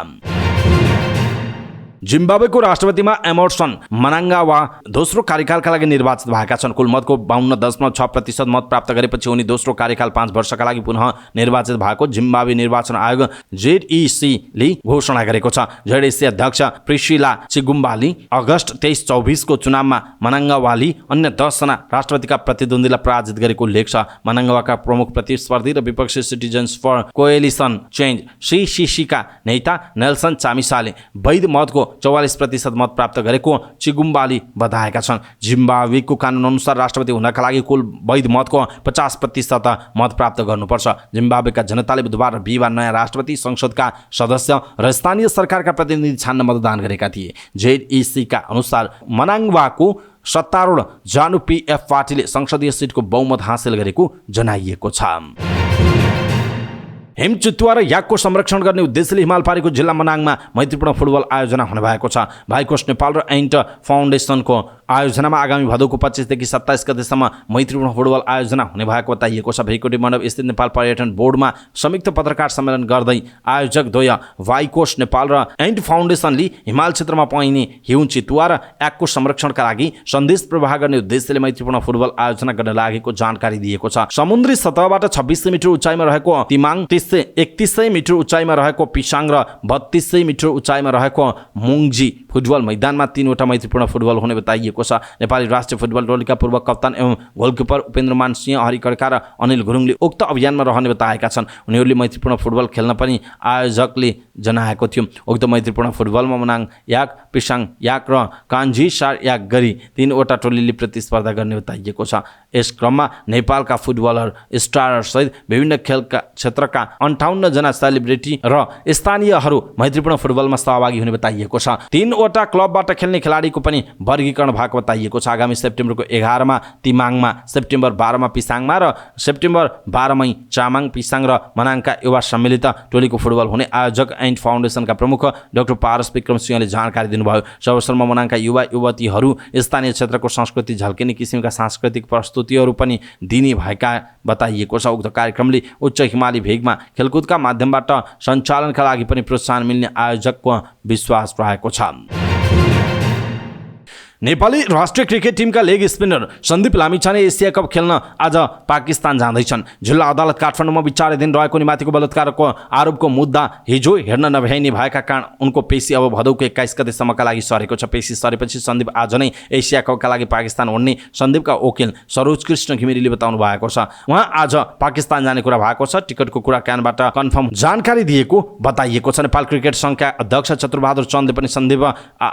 जिम्बाब्वेको राष्ट्रपतिमा एमर्सन मनाङ्गावा दोस्रो कार्यकालका लागि निर्वाचित भएका छन्। कुल मतको 52.6% मत प्राप्त गरेपछि उनी दोस्रो कार्यकाल 5 वर्षका लागि पुनः निर्वाचित भएको जिम्बाब्वे निर्वाचन आयोग जेडईसीले घोषणा गरेको छ। जेडईसी अध्यक्ष प्रिसिला चिगुम्बाले अगस्त 23-24 को चुनावमा मनाङ्गावाले अन्य 10 जना राष्ट्रपतिका प्रतिद्वन्द्वीलाई पराजित गरेको उल्लेख छ। मनाङ्गावाका प्रमुख प्रतिस्पर्धी र विपक्षी सिटिजन्स फर कोएलिसन चेन्ज सीसीसीका नेता नेल्सन चामिसाले वैध मतको 44% मत प्राप्त गरेको चिगुम्बाले बताएका छन्। जिम्बाब्वेको कानुन अनुसार राष्ट्रपति हुनका लागि कुल वैध मतको 50% मत प्राप्त गर्नुपर्छ। जिम्बाब्वेका जनताले बुधबार र बिहिबार नयाँ राष्ट्रपति, संसदका सदस्य र स्थानीय सरकारका प्रतिनिधि छान्न मतदान गरेका थिए। जेडईसीका अनुसार मनाङ्गवाको सत्तारूढ जानु पीएफ पार्टीले संसदीय सिटको बहुमत हासिल गरेको जनाइएको छ। हिम चितुवा र याकको संरक्षण गर्ने उद्देश्यले हिमालपारीको जिल्ला मनाङमा मैत्रीपूर्ण फुटबल आयोजना हुने भएको छ। भाइकोस नेपाल र एन्ट फाउन्डेसनको आयोजनामा आगामी भदौको 25 देखि 27 गतेसम्म मैत्रीपूर्ण फुटबल आयोजना हुने भएको बताइएको छ। भैकोटी मण्डप स्थित नेपाल पर्यटन बोर्डमा संयुक्त पत्रकार सम्मेलन गर्दै आयोजक द्वय भाइकोस नेपाल र एन्ट फाउन्डेसनले हिमाल क्षेत्रमा पाइने हिउँ चितुवा र याकको संरक्षणका लागि सन्देश प्रवाह गर्ने उद्देश्यले मैत्रीपूर्ण फुटबल आयोजना गर्न लागेको जानकारी दिएको छ। समुद्री सतहबाट 2600 मिटर उचाइमा रहेको तिमाङ, 3100 मिटर उचाइमा रहेको पिसाङ र 3200 मिटर उचाइमा रहेको मुङजी फुटबल मैदानमा 3 वटा मैत्रीपूर्ण फुटबल हुने बताइएको छ। नेपाली राष्ट्रिय फुटबल टोलीका पूर्व कप्तान एवं गोलकिपर उपेन्द्रमान सिंह, हरिकड्का र अनिल गुरुङले उक्त अभियानमा रहने बताएका छन्। उनीहरूले मैत्रीपूर्ण फुटबल खेल्न पनि आयोजकले जनाएको थियो। उक्त मैत्रीपूर्ण फुटबलमा मनाङ याक, पिसाङ याक र कान्जी सार याक गरी 3 वटा टोलीले प्रतिस्पर्धा गर्ने बताइएको छ। यस क्रममा नेपालका फुटबलर स्टार सहित विभिन्न खेलका क्षेत्रका 58 जना सेलिब्रिटी र स्थानीयहरू मैत्रीपूर्ण फुटबलमा सहभागी हुने बताइएको छ। 3 वटा क्लबबाट खेल्ने खेलाडीको पनि वर्गीकरण भएको बताइएको छ। आगामी सेप्टेम्बरको 11 मा तिमाङमा, सेप्टेम्बर 12 मा पिसाङमा र सेप्टेम्बर 12 मै चामाङ, पिसाङ र मनाङका युवा सम्मिलित टोलीको फुटबल हुने आयोजक एन्ड फाउन्डेसनका प्रमुख डाक्टर पारस विक्रम सिंहले जानकारी दिनुभयो। सो अवसरमा मनाङका युवा युवतीहरू स्थानीय क्षेत्रको संस्कृति झल्किने किसिमका सांस्कृतिक प्रस्तुतिहरू पनि दिने भएका बताइएको छ। उक्त कार्यक्रमले उच्च हिमाली भेगमा खेलकुदका माध्यमबाट सञ्चालनका लागि पनि प्रोत्साहन मिल्ने आयोजकको विश्वास रहेको छ। नेपाली राष्ट्रिय क्रिकेट टिमका leg spinner Sandeep Lamichhane Asia cup खेल्न आज पाकिस्तान जाँदैछन्। जिल्ला अदालत काठमाडौँमा विचाराधीन रहेको निमाथिको बलात्कारको आरोपको मुद्दा हिजो हेर्न नभ्याइने भएका कारण उनको पेशी अब भदौको 21 गतेसम्मका लागि सरेको छ। पेशी सरेपछि सन्दीप आज नै एसिया कपका लागि पाकिस्तान उड्ने सन्दीपका वकिल सरोज कृष्ण घिमिरेले बताउनु भएको छ। उहाँ आज पाकिस्तान जाने कुरा भएको छ। टिकटको कुरा क्यानबाट कन्फर्म जानकारी दिएको बताइएको छ। नेपाल क्रिकेट सङ्घका अध्यक्ष चतुरबहादुर चन्दले पनि सन्दीप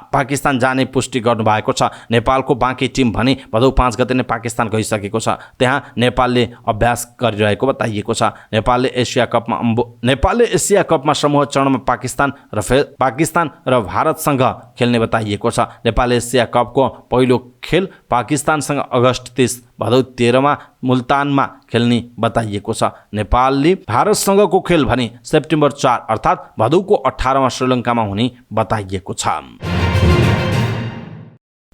पाकिस्तान जाने पुष्टि गर्नुभएको छ। छ। नेपालको बाँकी टिम भने भदौ 5 गते नै पाकिस्तान गइसकेको छ। त्यहाँ नेपालले अभ्यास गरिरहेको बताइएको छ। नेपालले एसिया कपमा समूह चरणमा पाकिस्तान र भारतसँग खेल्ने बताइएको छ। नेपालले एसिया कपको पहिलो खेल पाकिस्तानसँग अगस्त 30 भदौ 13 मा मुल्तानमा खेल्ने बताइएको छ। नेपालले भारतसँगको खेल भने सेप्टेम्बर 4 अर्थात् भदौको 18 मा श्रीलङ्कामा हुने बताइएको छ।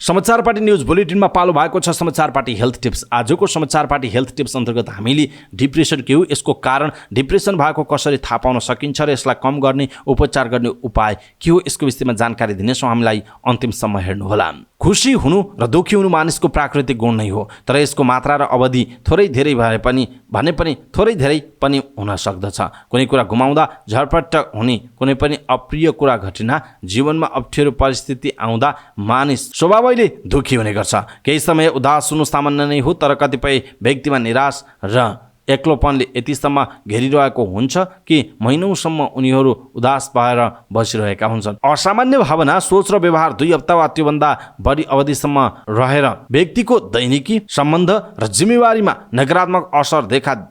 समाचार पार्टी न्युज बुलेटिनमा पालो भएको छ समाचार पार्टी हेल्थ टिप्स। आजको समाचार पार्टी हेल्थ टिप्स अन्तर्गत हामीले डिप्रेसन के हो, यसको कारण, डिप्रेसन भएको कसरी थाहा पाउन सकिन्छ र यसलाई कम गर्ने उपचार गर्ने उपाय के हो, यसको विषयमा जानकारी दिनेछौँ। हामीलाई अन्तिमसम्म हेर्नुहोला। खुसी हुनु र दुःखी हुनु मानिसको प्राकृतिक गुण नै हो, तर यसको मात्रा र अवधि थोरै धेरै भए पनि थोरै धेरै पनि हुन सक्दछ। कुनै कुरा गुमाउँदा झरपट्ट हुने, कुनै पनि अप्रिय कुरा घटना, जीवनमा अप्ठ्यारो परिस्थिति आउँदा मानिस स्वभावैले दुःखी हुने गर्छ। केही समय उदास हुनु सामान्य नै हो, तर कतिपय व्यक्तिमा निराश र एक्लोपनले यतिसम्म घेरिरहेको हुन्छ कि महिनौसम्म उनीहरू उदास भएर बसिरहेका हुन्छन्। असामान्य भावना, सोच र व्यवहार 2 हप्ता वा त्योभन्दा बढी अवधिसम्म रहेर व्यक्तिको दैनिकी सम्बन्ध र जिम्मेवारीमा नकारात्मक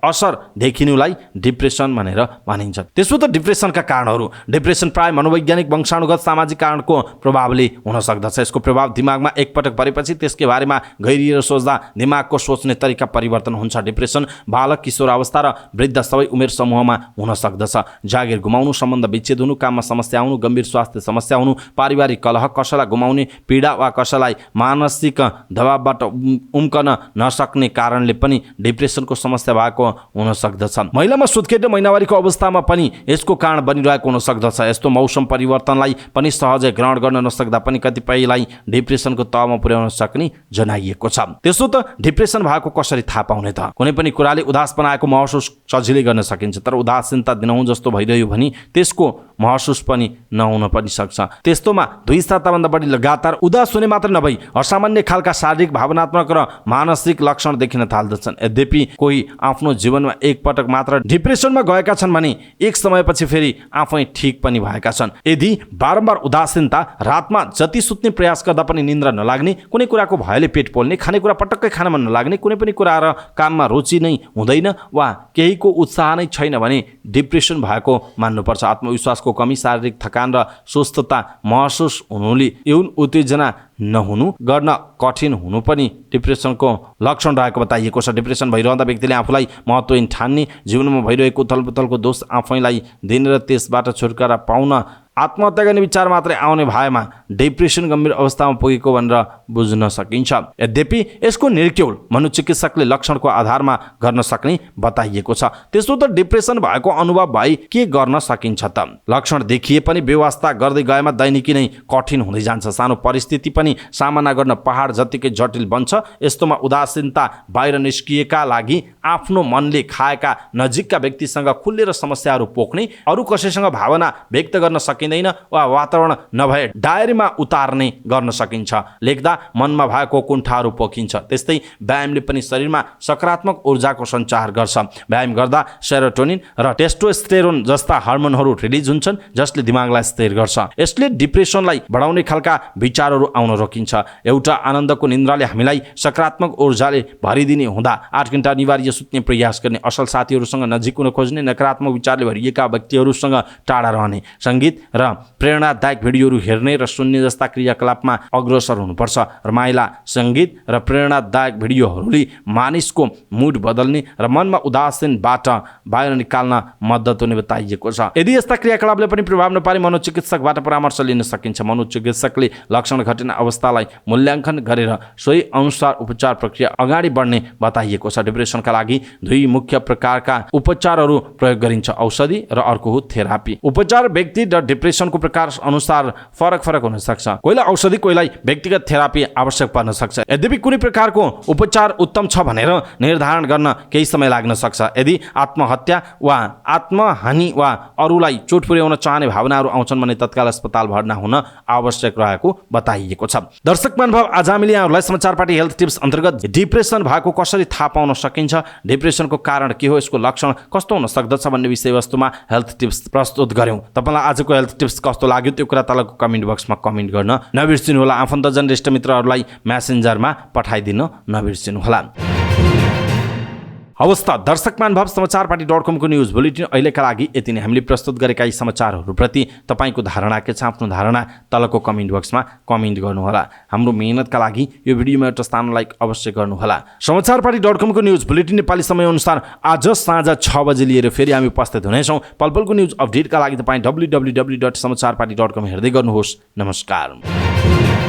असर देखिनुलाई डिप्रेसन भनेर भनिन्छ। त्यसो त डिप्रेसनका कारणहरू, डिप्रेसन प्राय मनोवैज्ञानिक, वंशानुगत, सामाजिक कारणको प्रभावले हुन सक्दछ। यसको प्रभाव दिमागमा एकपटक परेपछि त्यसकै बारेमा गहिरिएर सोच्दा दिमागको सोच्ने तरिका परिवर्तन हुन्छ। डिप्रेसन बालक, किशोरावस्था र वृद्ध सबै उमेर समूहमा हुन सक्दछ। जागिर गुमाउनु, सम्बन्ध विच्छेद हुनु, काममा समस्या आउनु, गम्भीर स्वास्थ्य समस्या हुनु, पारिवारिक कलह, कसैलाई गुमाउने पीडा वा कसैलाई मानसिक दबावबाट उम्कन नसक्ने कारणले पनि डिप्रेसनको समस्या भएको हुन सक्दछ। महिलामा सुत्केट र महिनावारीको अवस्थामा पनि यसको कारण बनिरहेको हुन सक्दछ। यस्तो मौसम परिवर्तनलाई पनि सहजै ग्रहण गर्न नसक्दा पनि कतिपयलाई डिप्रेसनको तहमा पुर्याउन सक्ने जनाइएको छ। त्यसो त डिप्रेसन भएको कसरी थाहा पाउने त? कुनै पनि कुराले उदास बनाएको महसुस सजिलै गर्न सकिन्छ, तर उदासीनता दिनहुँ जस्तो भइरह्यो भने त्यसको महसुस पनि नहुन पनि सक्छ। त्यस्तोमा 2 साताभन्दा बढी लगातार उदास हुने मात्र नभई असामान्य खालका शारीरिक, भावनात्मक र मानसिक लक्षण देखिन थाल्दछन्। यद्यपि कोही आफ्नो जीवनमा एकपटक मात्र डिप्रेसनमा गएका छन् भने एक समयपछि फेरि आफै ठिक पनि भएका छन्। यदि बारम्बार उदासीनता, रातमा जति सुत्ने प्रयास गर्दा पनि निन्द्रा नलाग्ने, कुनै कुराको भयले पेट पोल्ने, खानेकुरा पटक्कै खान मन नलाग्ने, कुनै पनि कुरा र काममा रुचि नै हुँदैन वा केहीको उत्साह नै छैन भने डिप्रेसन भएको मान्नुपर्छ। आत्मविश्वासको कमी, शारीरिक थकान र सुस्तता महसुस हुनुले यौन उत्तेजना नहुनु, गर्न कठिन हुनु पनि डिप्रेसनको लक्षण रहेको बताइएको छ। डिप्रेसन भइरहँदा व्यक्तिले आफूलाई महत्त्वहीन ठान्ने, जीवनमा भइरहेको उथलपुथलको दोष आफैलाई दिने र त्यसबाट छुटकारा पाउन आत्महत्या गर्ने विचार मात्रै आउने भएमा डिप्रेसन गम्भीर अवस्थामा पुगेको भनेर बुझ्न सकिन्छ। यद्यपि यसको निर्क्यौल मनोचिकित्सकले लक्षणको आधारमा गर्न सक्ने बताइएको छ। त्यसो त डिप्रेसन भएको अनुभव भई के गर्न सकिन्छ त? लक्षण देखिए पनि व्यवस्था गर्दै गएमा दैनिकी नै कठिन हुँदै जान्छ। सानो परिस्थिति पनि सामना गर्न पहाड जतिकै जटिल बन्छ। यस्तोमा उदासीनता बाहिर निस्किएका लागि आफ्नो मनले खाएका नजिकका व्यक्तिसँग खुलेर समस्याहरू पोख्ने, अरू कसैसँग भावना व्यक्त गर्न सकिँदैन वा वातावरण नभए डायरीमा उतार्ने गर्न सकिन्छ। लेख्दा मनमा भएको कुण्ठाहरू पोखिन्छ। त्यस्तै व्यायामले पनि शरीरमा सकारात्मक ऊर्जाको सञ्चार गर्छ। व्यायाम गर्दा सेरोटोनिन र टेस्टोस्टेरोन जस्ता हर्मोनहरू रिलिज हुन्छन्, जसले दिमागलाई स्थिर गर्छ। यसले डिप्रेसनलाई बढाउने खालका विचारहरू आउन रोकिन्छ। एउटा आनन्दको निन्द्राले हामीलाई सकारात्मक ऊर्जाले भरिदिने हुँदा 8 घण्टा अनिवार्य सुत्ने प्रयास गर्ने, असल साथीहरूसँग नजिक हुन खोज्ने, नकारात्मक विचारले भरिएका व्यक्तिहरूसँग टाढा रहने, सङ्गीत र प्रेरणादायक भिडियोहरू हेर्ने र सुन्ने जस्ता क्रियाकलापमा अग्रसर हुनुपर्छ। रमाइला सङ्गीत र प्रेरणादायक भिडियोहरूले मानिसको मुड बदल्ने र मनमा उदासीनबाट बाहिर निकाल्न मद्दत हुने बताइएको छ। यदि यस्ता क्रियाकलापले पनि प्रभाव नपारे मनोचिकित्सकबाट परामर्श लिन सकिन्छ। मनोचिकित्सकले लक्षण घटना अवस्थालाई मूल्याङ्कन गरेर सोही अनुसार उपचार प्रक्रिया अगाडि बढ्ने बताइएको छ। डिप्रेसनका लागि 2 मुख्य प्रकारका उपचारहरू प्रयोग गरिन्छ, औषधि र अर्को हो थेरापी। उपचार व्यक्ति र डिप्रेसनको प्रकार अनुसार फरक हुन सक्छ। कोहीलाई औषधि, कोहीलाई व्यक्तिगत थेरापी आवश्यक पर्न सक्छ। यद्यपि कुनै प्रकारको उपचार उत्तम छ भनेर निर्धारण गर्न केही समय लाग्न सक्छ। यदि आत्महत्या वा आत्महानि वा अरूलाई चोट पुर्याउन चाहने भावनाहरू आउँछन् भने तत्काल अस्पताल भर्ना हुन आवश्यक रहेको बताइएको छ। छ। दर्शक महानुभाव, आज हामीले यहाँहरूलाई समाचार पार्टी हेल्थ टिप्स अन्तर्गत डिप्रेसन भएको कसरी थाहा पाउन सकिन्छ, डिप्रेसनको कारण के हो, यसको लक्षण कस्तो हुन सक्दछ भन्ने विषयवस्तुमा हेल्थ टिप्स प्रस्तुत गर्यौं। तपाईलाई आजको हेल्थ टिप्स कस्तो लाग्यो त्यो कुरा तलको कमेन्ट बक्समा कमेन्ट गर्न नबिर्सिनुहोला। आफन्तजन इष्ट मित्रहरूलाई मेसेन्जरमा पठाइदिन नबिर्सिनुहोला। हवस् त दर्शक महानुभाव, समाचारपाटी.com को न्युज बुलेटिन अहिलेका लागि यति नै। हामीले प्रस्तुत गरेका यी समाचारहरूप्रति तपाईँको धारणा के छ, आफ्नो धारणा तलको कमेन्ट बक्समा कमेन्ट गर्नुहोला। हाम्रो मेहनतका लागि यो भिडियोमा एउटा स्थान लाइक अवश्य गर्नुहोला। समाचारपाटी.com को न्युज बुलेटिन नेपाली समयअनुसार आज साँझ 6 बजे लिएर फेरि हामी उपस्थित हुनेछौँ। पलपलको न्युज अपडेटका लागि तपाईँ www.समाचारपाटी.com हेर्दै गर्नुहोस्। नमस्कार।